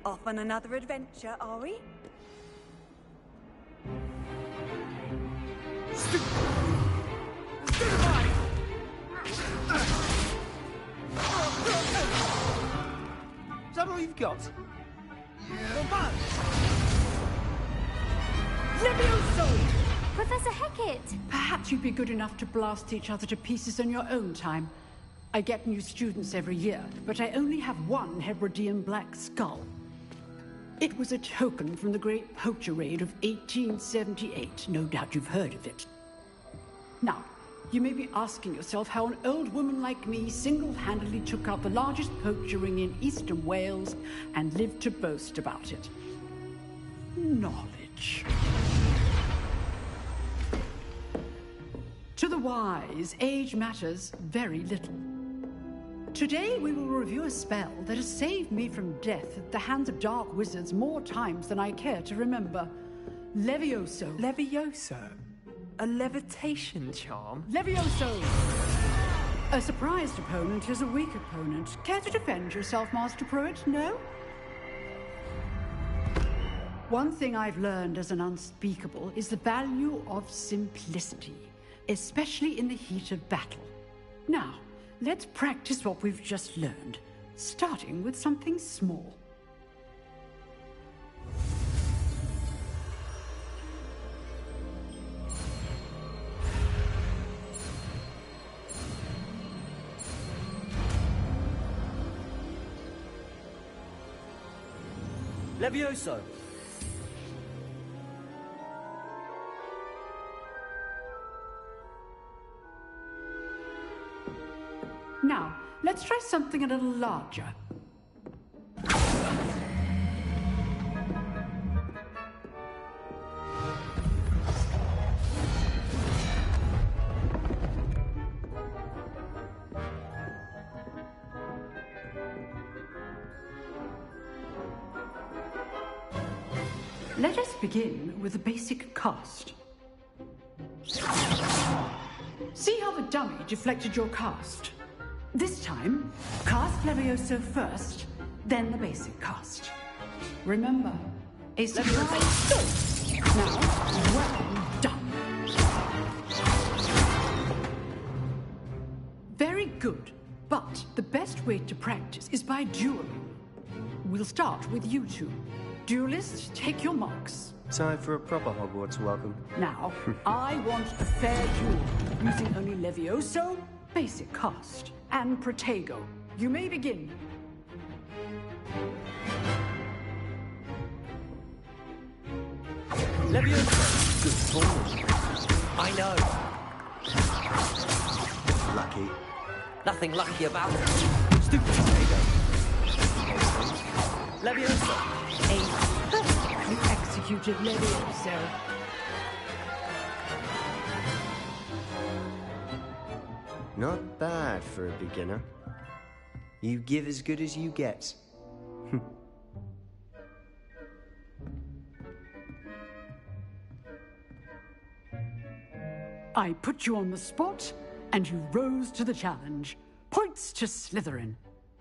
Off on another adventure, are we? Is that all you've got? Yeah. Levioso! Professor Hecat! Perhaps you'd be good enough to blast each other to pieces in your own time. I get new students every year, but I only have one Hebridean black skull. It was a token from the Great Poacher Raid of 1878. No doubt you've heard of it. Now, you may be asking yourself how an old woman like me single-handedly took out the largest poacher ring in eastern Wales and lived to boast about it. Knowledge. To the wise, age matters very little. Today we will review a spell that has saved me from death at the hands of dark wizards more times than I care to remember. Levioso. Levioso? A levitation charm? Levioso! A surprised opponent is a weak opponent. Care to defend yourself, Master Pruitt? No? One thing I've learned as an unspeakable is the value of simplicity, especially in the heat of battle. Now, let's practice what we've just learned, starting with something small. Levioso! Now, let's try something a little larger. Let us begin with the basic cast. See how the dummy deflected your cast? This time, cast Levioso first, then the basic cast. Remember, a surprise. Now, well done. Very good, but the best way to practice is by dueling. We'll start with you two. Duelists, take your marks. Time for a proper Hogwarts welcome. Now, I want a fair duel, using only Levioso, basic cast, and Protego. You may begin. Levioso! Good ball. I know. Lucky. Nothing lucky about it. Stupid Protego. Levioso! Ace! You executed Levioso. Not bad for a beginner. You give as good as you get. I put you on the spot, and you rose to the challenge. Points to Slytherin.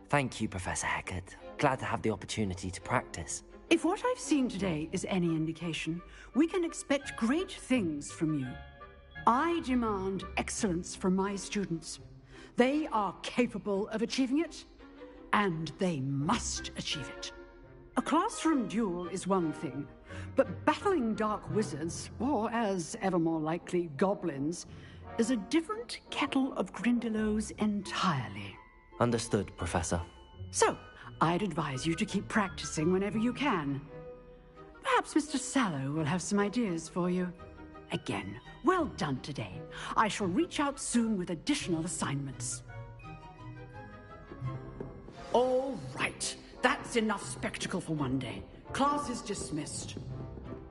Thank you, Professor Hecat. Glad to have the opportunity to practice. If what I've seen today is any indication, we can expect great things from you. I demand excellence from my students. They are capable of achieving it, and they must achieve it. A classroom duel is one thing, but battling dark wizards, or as ever more likely, goblins, is a different kettle of Grindylows entirely. Understood, Professor. So, I'd advise you to keep practicing whenever you can. Perhaps Mr. Sallow will have some ideas for you. Again, well done today. I shall reach out soon with additional assignments. All right. That's enough spectacle for one day. Class is dismissed.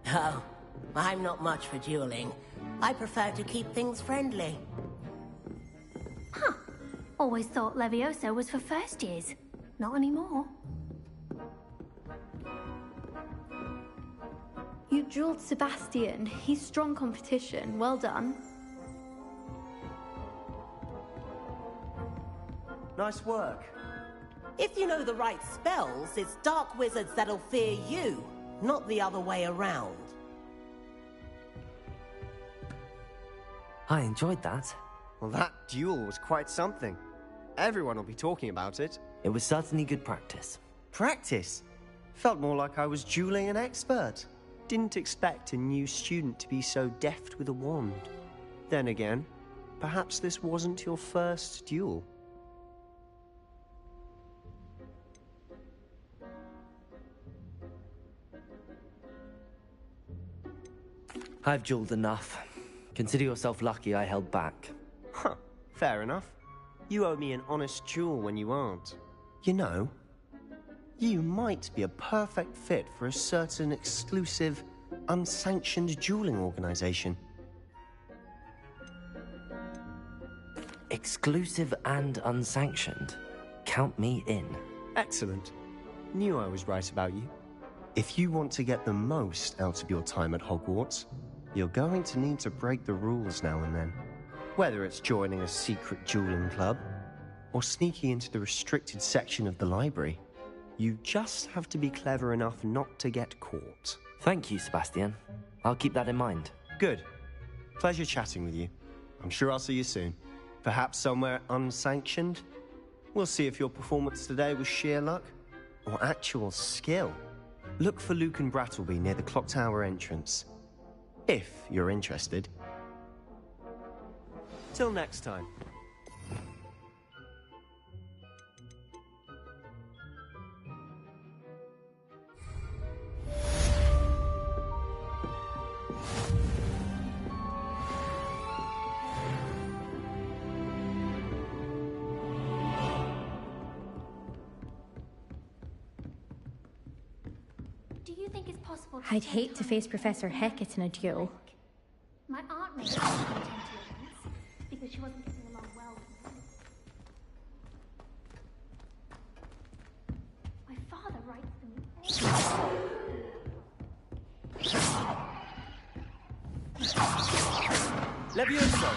Oh, I'm not much for dueling. I prefer to keep things friendly. Huh. Always thought Levioso was for first years. Not anymore. You dueled Sebastian. He's strong competition. Well done. Nice work. If you know the right spells, it's dark wizards that'll fear you, not the other way around. I enjoyed that. Well, that duel was quite something. Everyone will be talking about it. It was certainly good practice. Practice? Felt more like I was dueling an expert. Didn't expect a new student to be so deft with a wand. Then again, perhaps this wasn't your first duel. I've dueled enough. Consider yourself lucky I held back. Huh, fair enough. You owe me an honest duel when you aren't. You know, you might be a perfect fit for a certain exclusive, unsanctioned dueling organization. Exclusive and unsanctioned. Count me in. Excellent. Knew I was right about you. If you want to get the most out of your time at Hogwarts, you're going to need to break the rules now and then. Whether it's joining a secret dueling club, or sneaking into the restricted section of the library, you just have to be clever enough not to get caught. Thank you, Sebastian. I'll keep that in mind. Good. Pleasure chatting with you. I'm sure I'll see you soon. Perhaps somewhere unsanctioned? We'll see if your performance today was sheer luck, or actual skill. Look for Luke and Brattleby near the clock tower entrance. If you're interested. Till next time. Do you think it's possible I'd hate to face Professor Hecat in a duel. My aunt made me attend to events because she wasn't getting along well with me. My father writes them Levioso!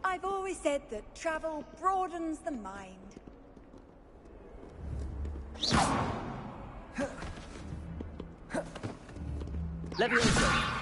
I've always said that travel broadens the mind. Levioso!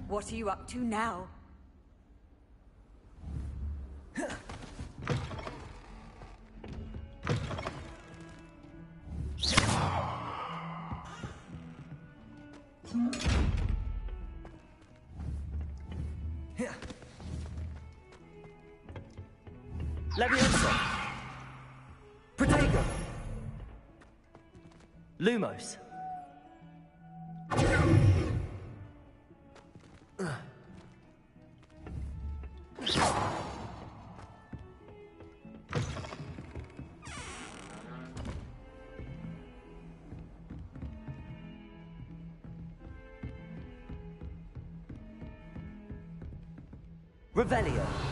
What are you up to now? Leviosa! Protego! Lumos! Revelio!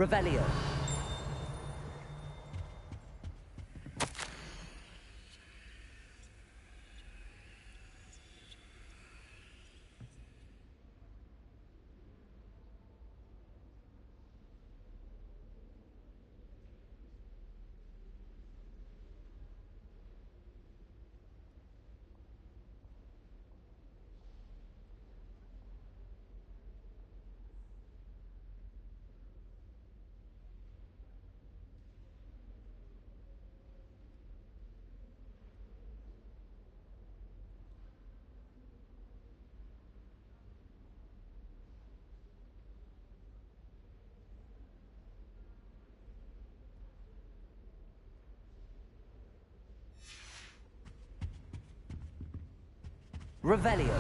Revelio. Revelio.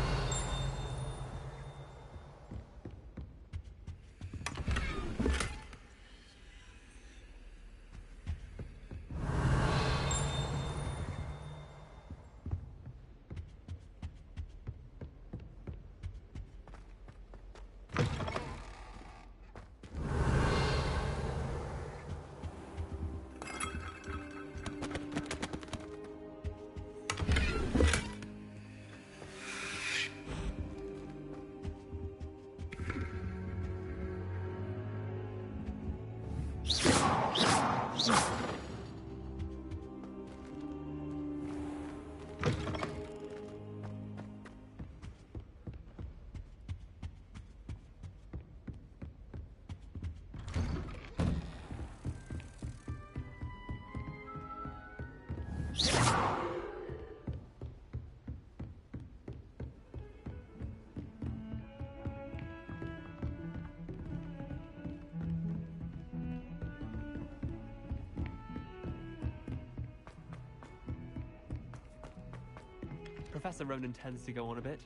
Professor Ronan tends to go on a bit.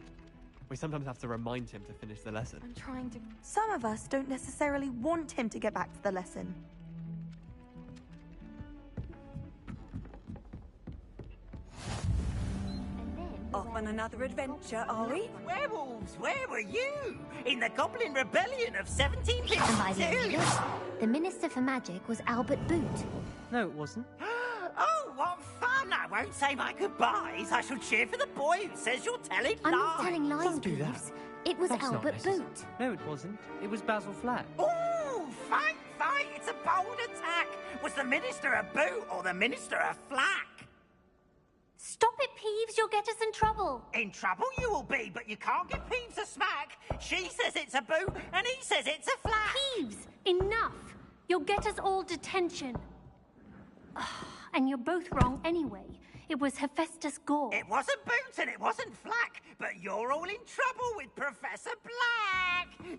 We sometimes have to remind him to finish the lesson. I'm trying to... Some of us don't necessarily want him to get back to the lesson. Off on another adventure, are we? Werewolves, where were you? In the Goblin Rebellion of 1752? And by the end of it, the Minister for Magic was Albert Boot. No, it wasn't. Oh, what fun! I won't say my goodbyes. I shall cheer for the boy who says you're telling lies. I'm not telling lies, Don't do that. Peeves. It was That's not Albert necessary. Boot. No, it wasn't. It was Basil Flack. Ooh, fight! It's a bold attack. Was the Minister a boot or the Minister a flack? Stop it, Peeves. You'll get us in trouble. In trouble you will be, but you can't get Peeves a smack. She says it's a boot, and he says it's a flat. Peeves, enough! You'll get us all detention. And you're both wrong anyway. It was Hephaestus Gore. It wasn't boot and it wasn't flack, but you're all in trouble with Professor Black.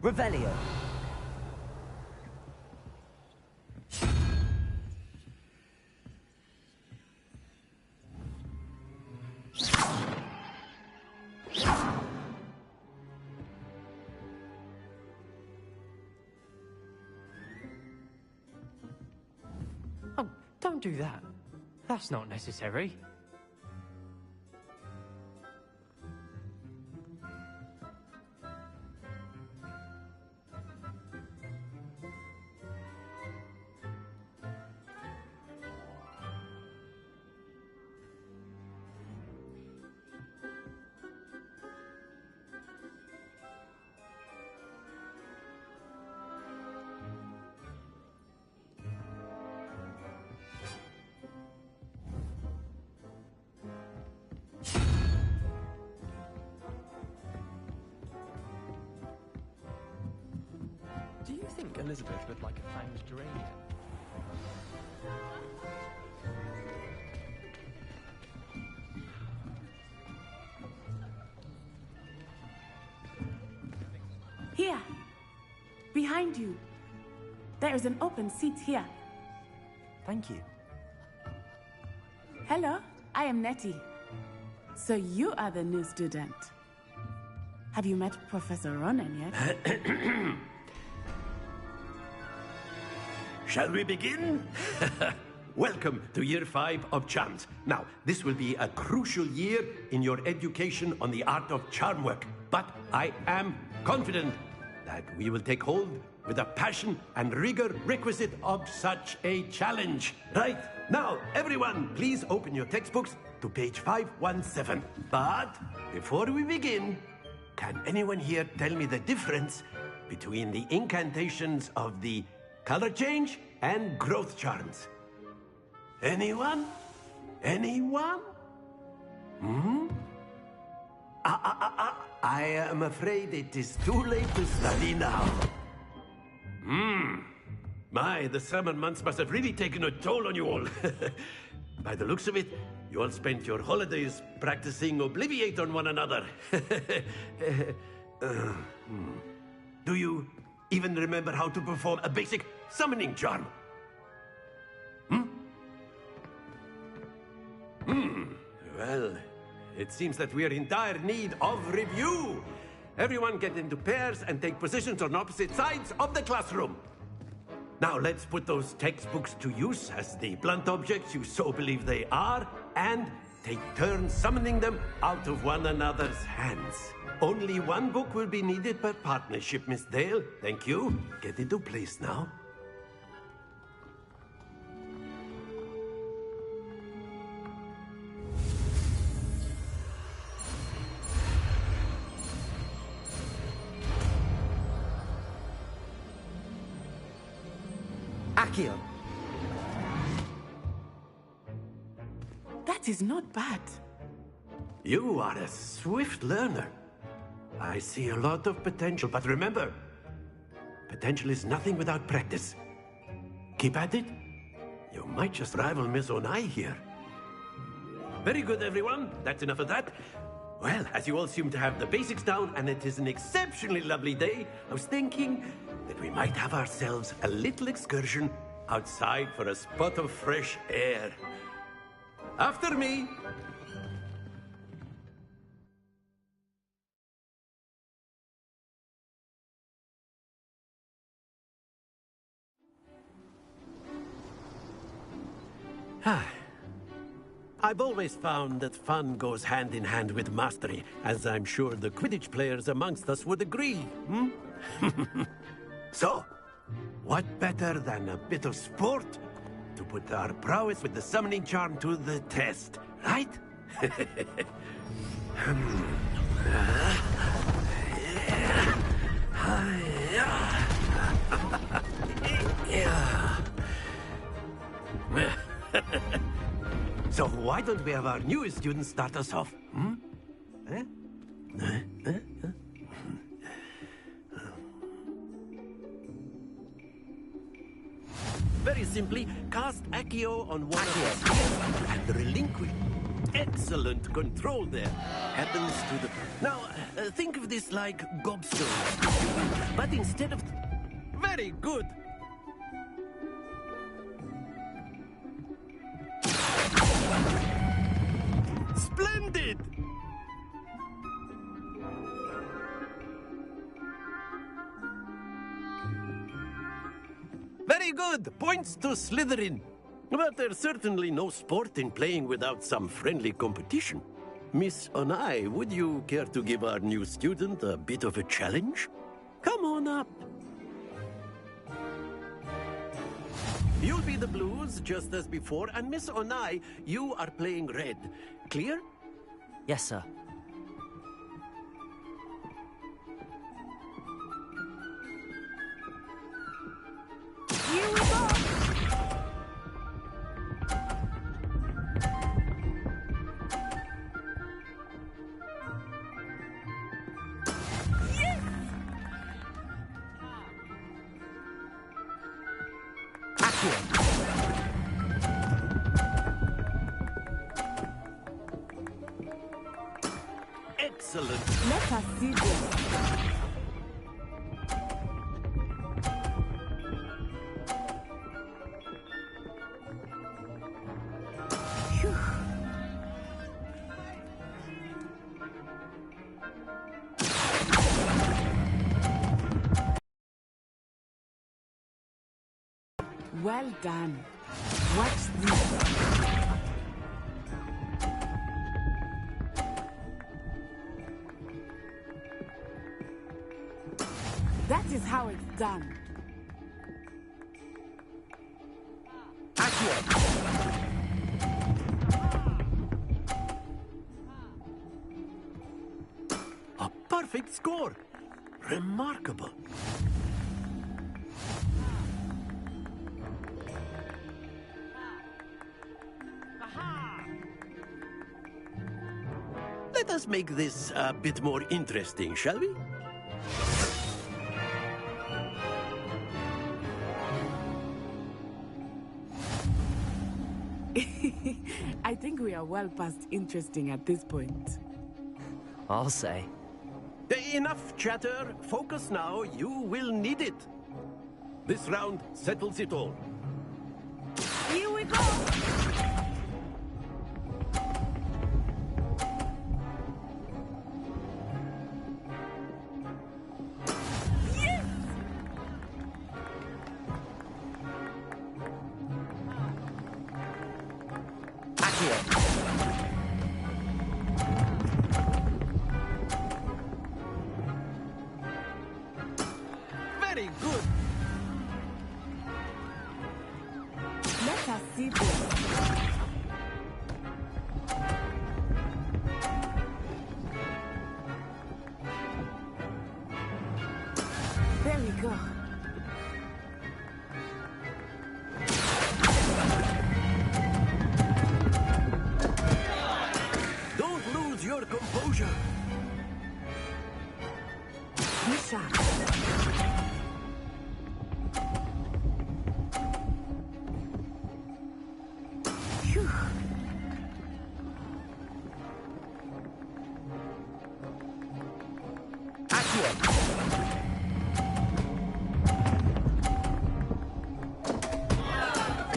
Revelio. Oh, don't do that. That's not necessary. Do you think Elizabeth would like a fanged geranium? Here! Behind you! There is an open seat here. Thank you. Hello, I am Nettie. So you are the new student. Have you met Professor Ronan yet? Shall we begin? Welcome to Year 5 of Charms. Now, this will be a crucial year in your education on the art of charm work, but I am confident that we will take hold with the passion and rigor requisite of such a challenge. Right, now, everyone, please open your textbooks to page 517. But before we begin, can anyone here tell me the difference between the incantations of the color change and growth charms? Anyone? Anyone? Hmm? I am afraid it is too late to study now. My, the summer months must have really taken a toll on you all. By the looks of it, you all spent your holidays practicing Obliviate on one another. Do you even remember how to perform a basic summoning charm? Well, it seems that we are in dire need of review. Everyone get into pairs and take positions on opposite sides of the classroom. Now let's put those textbooks to use as the blunt objects you so believe they are, and take turns summoning them out of one another's hands. Only one book will be needed per partnership, Miss Dale. Thank you. Get into place now. Accio. That is not bad. You are a swift learner. I see a lot of potential, but remember, potential is nothing without practice. Keep at it. You might just rival Miss Onai here. Very good, everyone. That's enough of that. Well, as you all seem to have the basics down, and it is an exceptionally lovely day, I was thinking that we might have ourselves a little excursion outside for a spot of fresh air. After me. I've always found that fun goes hand in hand with mastery, as I'm sure the Quidditch players amongst us would agree, hmm? So, what better than a bit of sport to put our prowess with the summoning charm to the test, right? So why don't we have our newest student start us off, hmm? Very simply, cast Accio on one of the spheres and relinquish. Excellent control there. Happens to the... Now, think of this like gobstones, but instead of... Very good. Splendid! Very good! Points to Slytherin. But there's certainly no sport in playing without some friendly competition. Miss Onai, would you care to give our new student a bit of a challenge? Come on up. You'll be the blues, just as before, and Miss Onai, you are playing red. Clear? Yes, sir. Here we go! Yes! Excellent. Let us see this. Phew. Well done. Watch this. That is how it's done. A perfect score. Remarkable. Let us make this a bit more interesting, shall we? I think we are well past interesting at this point. I'll say. Enough chatter. Focus now. You will need it. This round settles it all. Here we go! Very good. Let us see this. There we go. sharp. Phew.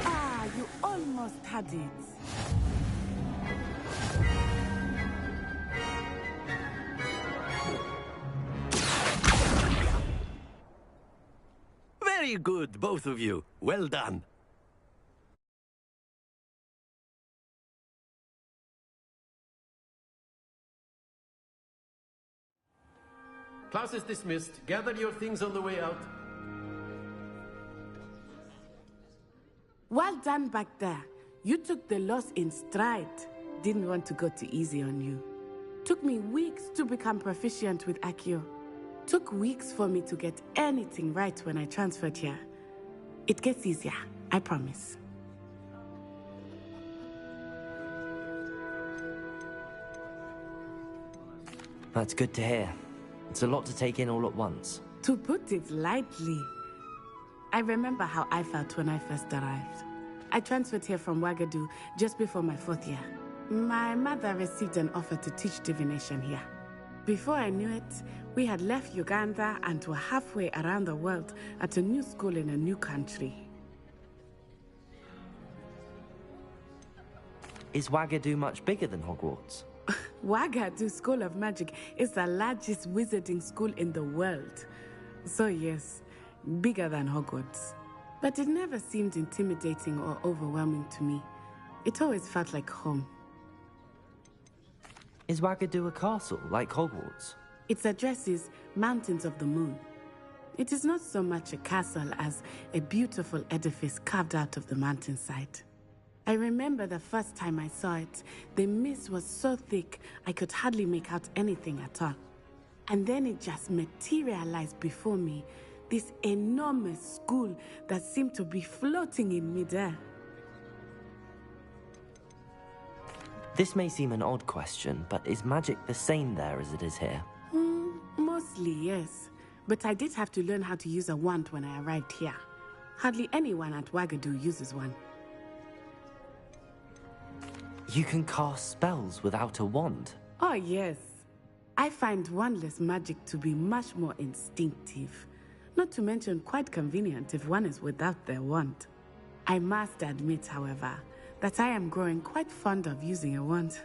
Ah, you almost had it. Very good, both of you. Well done. Class is dismissed. Gather your things on the way out. Well done back there. You took the loss in stride. Didn't want to go too easy on you. Took me weeks to become proficient with Accio. Took weeks for me to get anything right when I transferred here. It gets easier, I promise. That's good to hear. It's a lot to take in all at once. To put it lightly, I remember how I felt when I first arrived. I transferred here from Wagadu just before my 4th year. My mother received an offer to teach divination here. Before I knew it, we had left Uganda and were halfway around the world at a new school in a new country. Is Wagadu much bigger than Hogwarts? Wagadu School of Magic is the largest wizarding school in the world. So yes, bigger than Hogwarts. But it never seemed intimidating or overwhelming to me. It always felt like home. Is Wagadu a castle, like Hogwarts? Its address is Mountains of the Moon. It is not so much a castle as a beautiful edifice carved out of the mountainside. I remember the first time I saw it, the mist was so thick I could hardly make out anything at all. And then it just materialized before me, this enormous school that seemed to be floating in midair. This may seem an odd question, but is magic the same there as it is here? Mostly, yes. But I did have to learn how to use a wand when I arrived here. Hardly anyone at Wagadu uses one. You can cast spells without a wand? Oh, yes. I find wandless magic to be much more instinctive. Not to mention quite convenient if one is without their wand. I must admit, however, that I am growing quite fond of using a wand.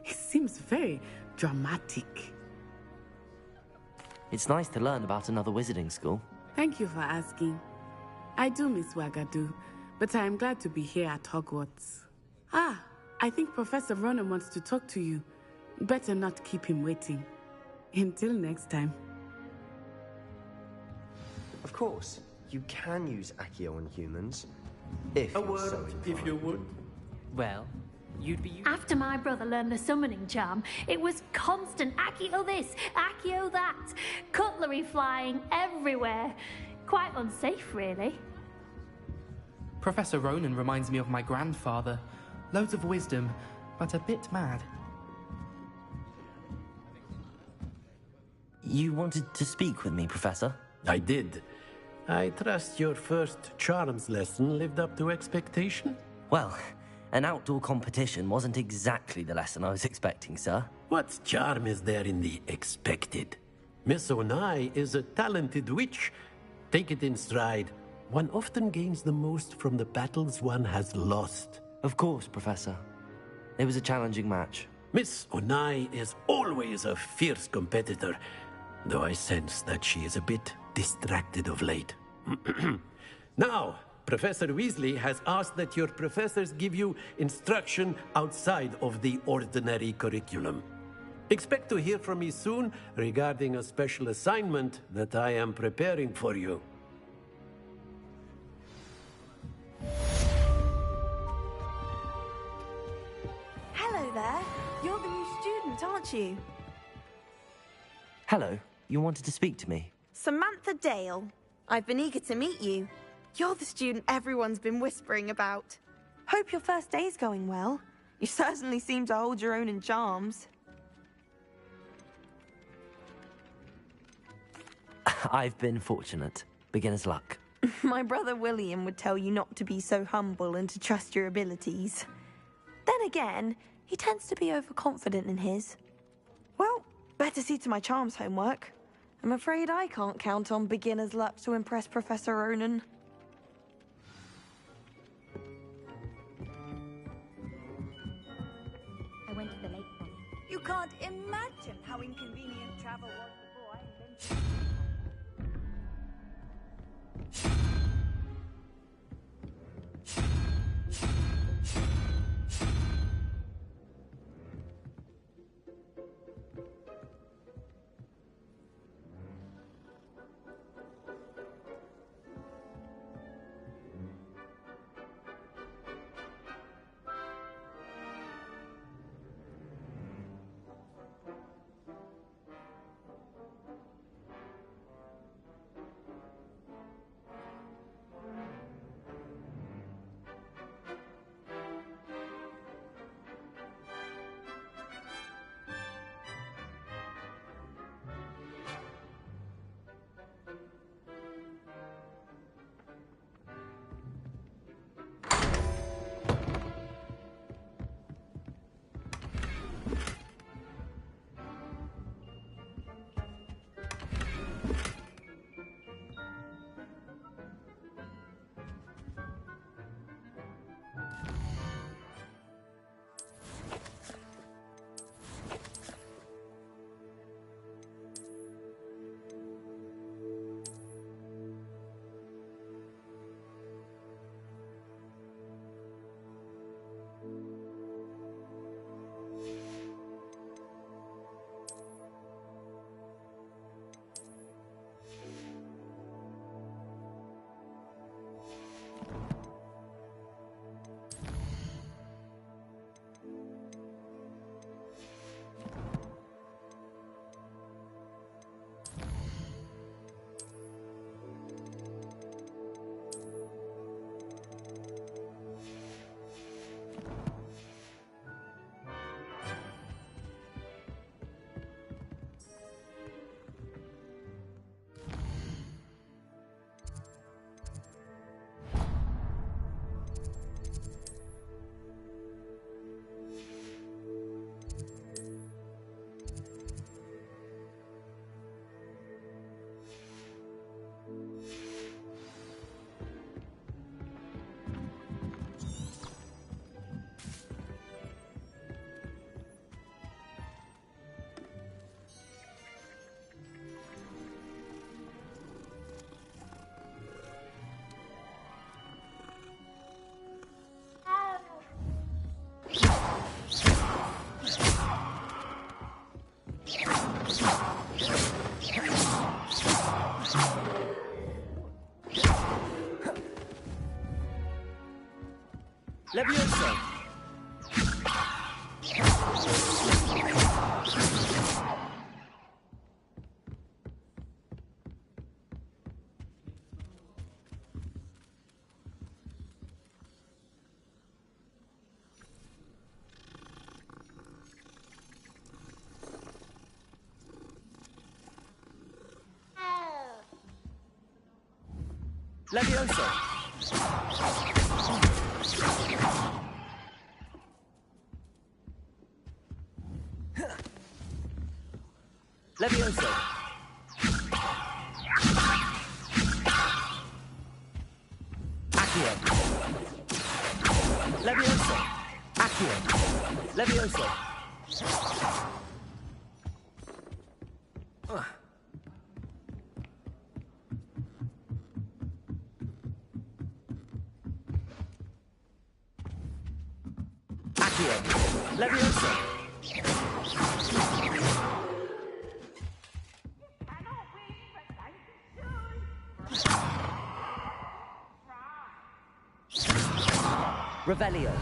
It seems very dramatic. It's nice to learn about another wizarding school. Thank you for asking. I do miss Wagadu, but I am glad to be here at Hogwarts. Ah, I think Professor Ronan wants to talk to you. Better not keep him waiting. Until next time. Of course, you can use Accio on humans. If A you're word, so if inclined. you would. Well, you'd be... After my brother learned the summoning charm, it was constant Accio this, Accio that, cutlery flying everywhere. Quite unsafe, really. Professor Ronan reminds me of my grandfather. Loads of wisdom, but a bit mad. You wanted to speak with me, Professor? I did. I trust your first charms lesson lived up to expectation? Well, an outdoor competition wasn't exactly the lesson I was expecting, sir. What charm is there in the expected? Miss Onai is a talented witch. Take it in stride. One often gains the most from the battles one has lost. Of course, Professor. It was a challenging match. Miss Onai is always a fierce competitor, though I sense that she is a bit distracted of late. Now, Professor Weasley has asked that your professors give you instruction outside of the ordinary curriculum. Expect to hear from me soon regarding a special assignment that I am preparing for you. Hello there. You're the new student, aren't you? Hello, you wanted to speak to me? Samantha Dale. I've been eager to meet you. You're the student everyone's been whispering about. Hope your first day's going well. You certainly seem to hold your own in charms. I've been fortunate. Beginner's luck. My brother William would tell you not to be so humble and to trust your abilities. Then again, he tends to be overconfident in his. Well, better see to my charms homework. I'm afraid I can't count on beginner's luck to impress Professor Ronan. I went to the lake one. You can't imagine how inconvenient travel was before I invented Levioso! Levioso! Levioso! Accio! Levioso! Accio! Levioso! Accio! Levioso! Revelio.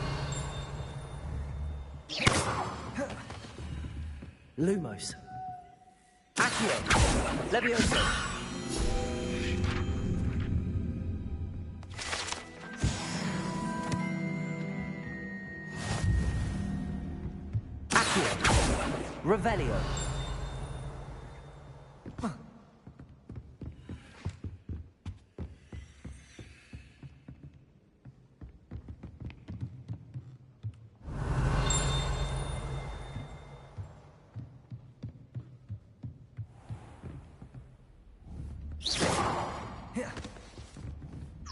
Lumos. Accio. Levioso. Accio. Revelio.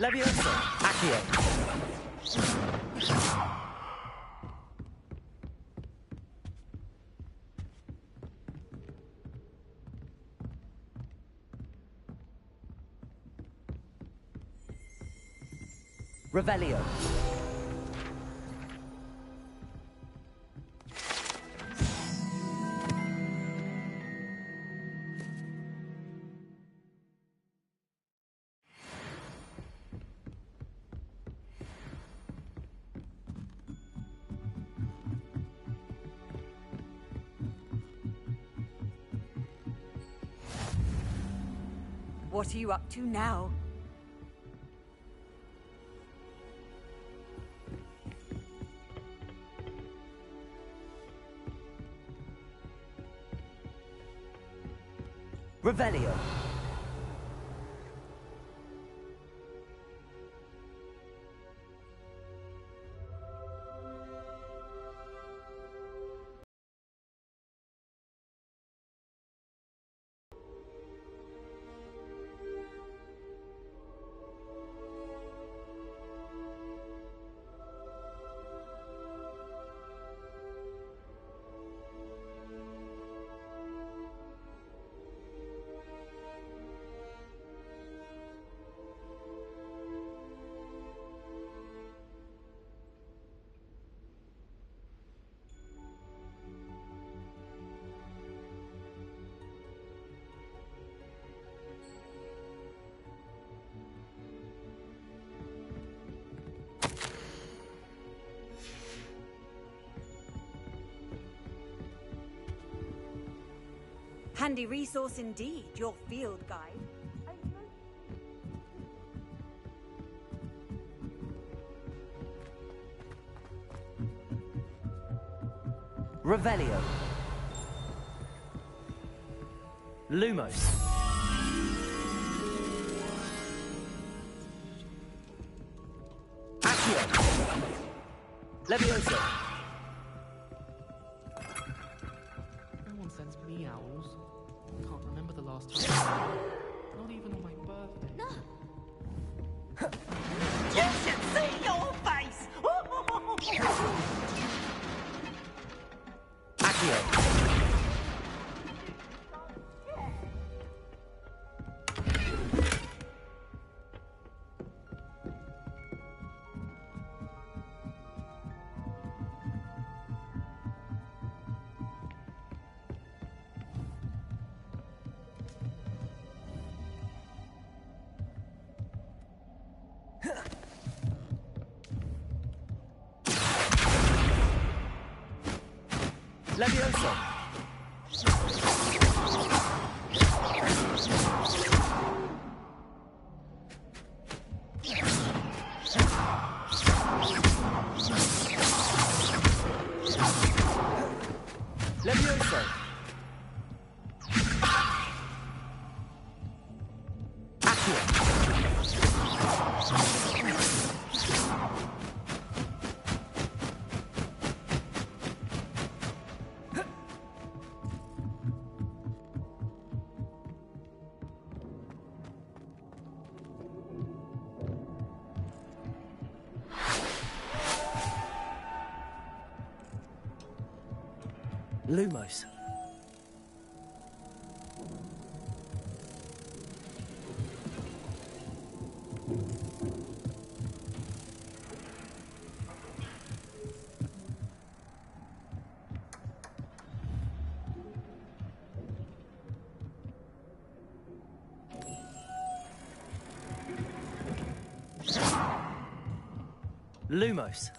Leviosa! Accio! Revelio. What are you up to now? Revelio. Handy resource indeed, your field guide. Revelio. Lumos. Accio. Leviosa. No one sends me owls. Can't remember the last time. Not even on my birthday. No. You should see your face! Accio. Leviosa. Leviosa. Accio. Lumos. Lumos.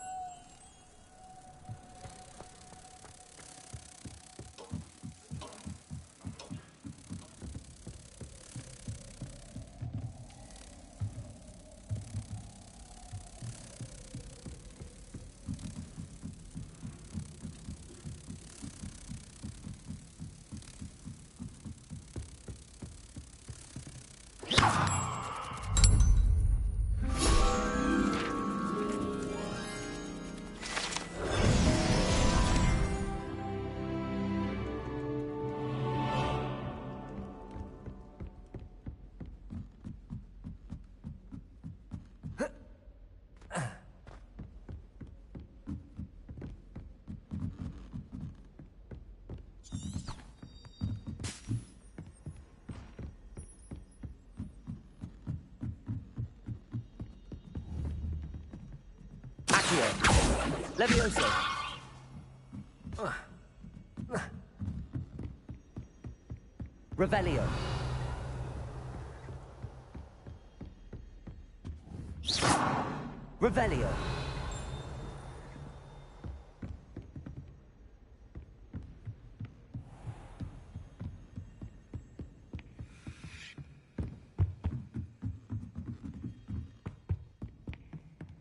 Levioso! Revelio! Revelio!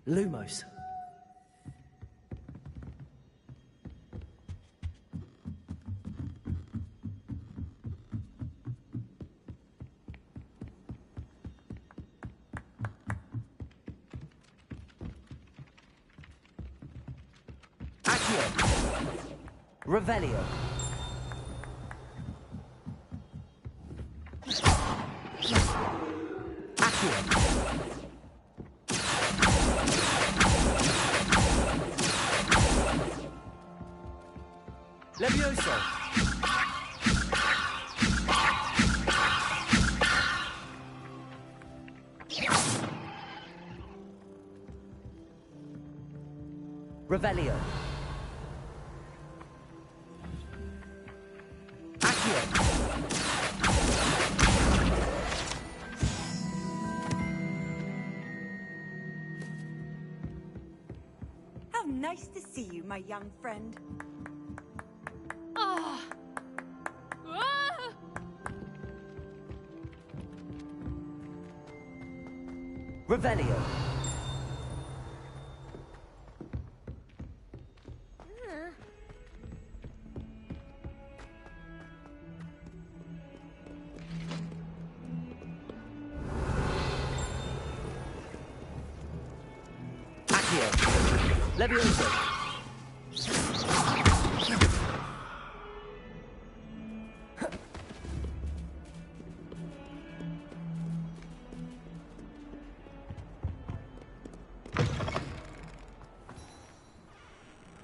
Lumos. Accio. Revelio. Accio. Levioso! Revelio! Accio! How nice to see you, my young friend. Ah! Ah! Revelio! Accio! Levioso!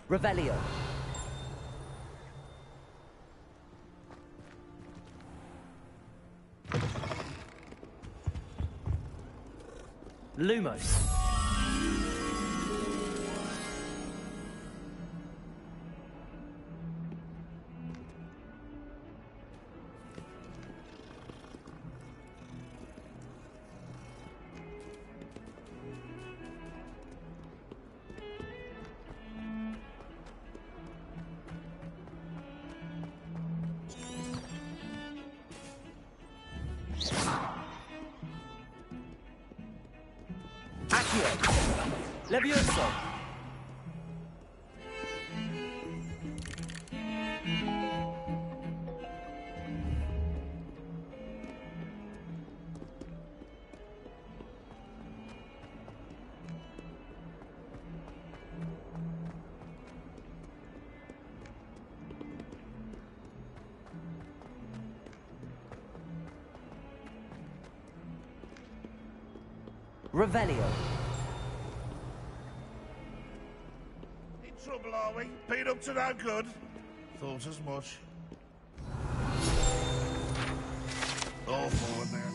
Revelio. Lumos. Accio. Levioso. Revelio. In trouble, are we? Been up to no good? Thought as much. All forward there.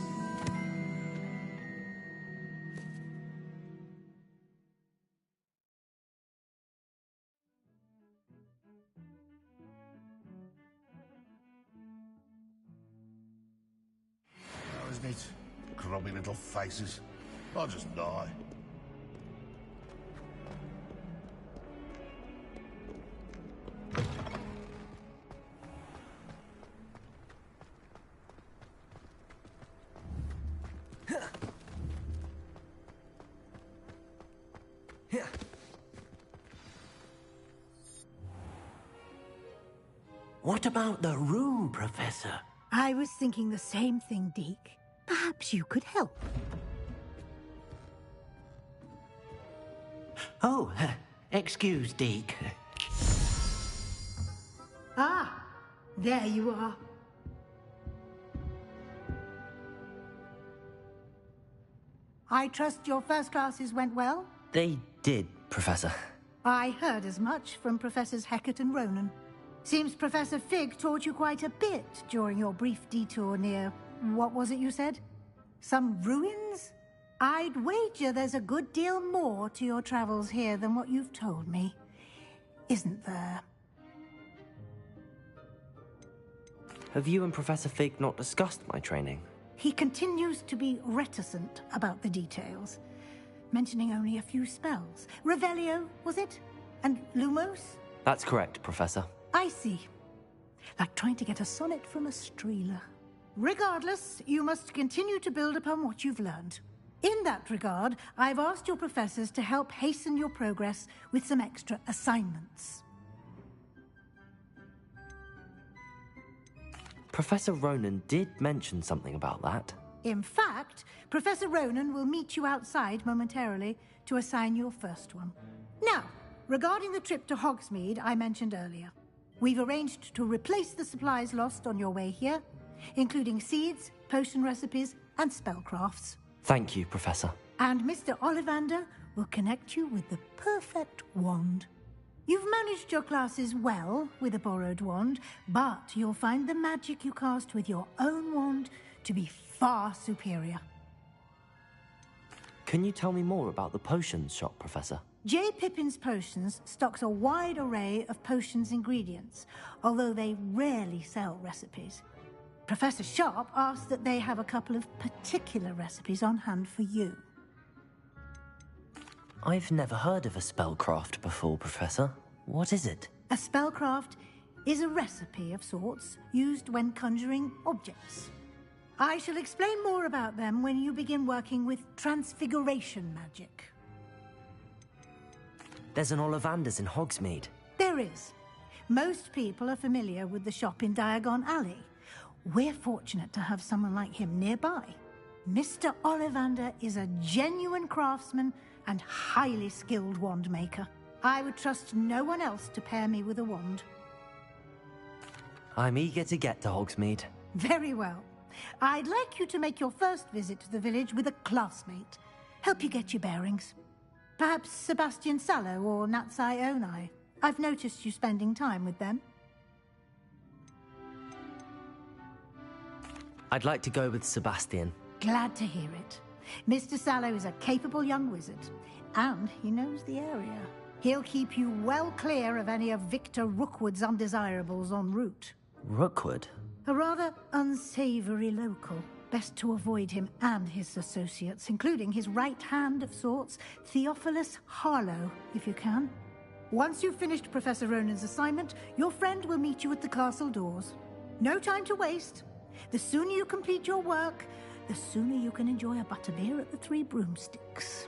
Now, isn't it? Grubby little faces. I'll just die. What about the room, Professor? I was thinking the same thing, Deke. Perhaps you could help. Oh, excuse, Deke. Ah, there you are. I trust your first classes went well? They did, Professor. I heard as much from Professors Hecat and Ronan. Seems Professor Fig taught you quite a bit during your brief detour near... what was it you said? Some ruins? I'd wager there's a good deal more to your travels here than what you've told me. isn't there? Have you and Professor Fig not discussed my training? He continues to be reticent about the details, mentioning only a few spells. Revelio, was it? And Lumos? That's correct, Professor. I see. Like trying to get a sonnet from a streeler. Regardless, you must continue to build upon what you've learned. In that regard, I've asked your professors to help hasten your progress with some extra assignments. Professor Ronan did mention something about that. In fact, Professor Ronan will meet you outside momentarily to assign your first one. Now, regarding the trip to Hogsmeade I mentioned earlier, we've arranged to replace the supplies lost on your way here, including seeds, potion recipes, and spellcrafts. Thank you, Professor. And Mr. Ollivander will connect you with the perfect wand. You've managed your classes well with a borrowed wand, but you'll find the magic you cast with your own wand to be far superior. Can you tell me more about the potions shop, Professor? J. Pippin's Potions stocks a wide array of potions ingredients, although they rarely sell recipes. Professor Sharp asked that they have a couple of particular recipes on hand for you. I've never heard of a spellcraft before, Professor. What is it? A spellcraft is a recipe of sorts used when conjuring objects. I shall explain more about them when you begin working with transfiguration magic. There's an Ollivander's in Hogsmeade. There is. Most people are familiar with the shop in Diagon Alley. We're fortunate to have someone like him nearby. Mr. Ollivander is a genuine craftsman and highly skilled wand maker. I would trust no one else to pair me with a wand. I'm eager to get to Hogsmeade. Very well. I'd like you to make your first visit to the village with a classmate. Help you get your bearings. Perhaps Sebastian Sallow or Natsai Onai. I've noticed you spending time with them. I'd like to go with Sebastian. Glad to hear it. Mr. Sallow is a capable young wizard, and he knows the area. He'll keep you well clear of any of Victor Rookwood's undesirables en route. Rookwood? A rather unsavory local. Best to avoid him and his associates, including his right hand of sorts, Theophilus Harlow, if you can. Once you've finished Professor Ronan's assignment, your friend will meet you at the castle doors. No time to waste. The sooner you complete your work, the sooner you can enjoy a butterbeer at the Three Broomsticks.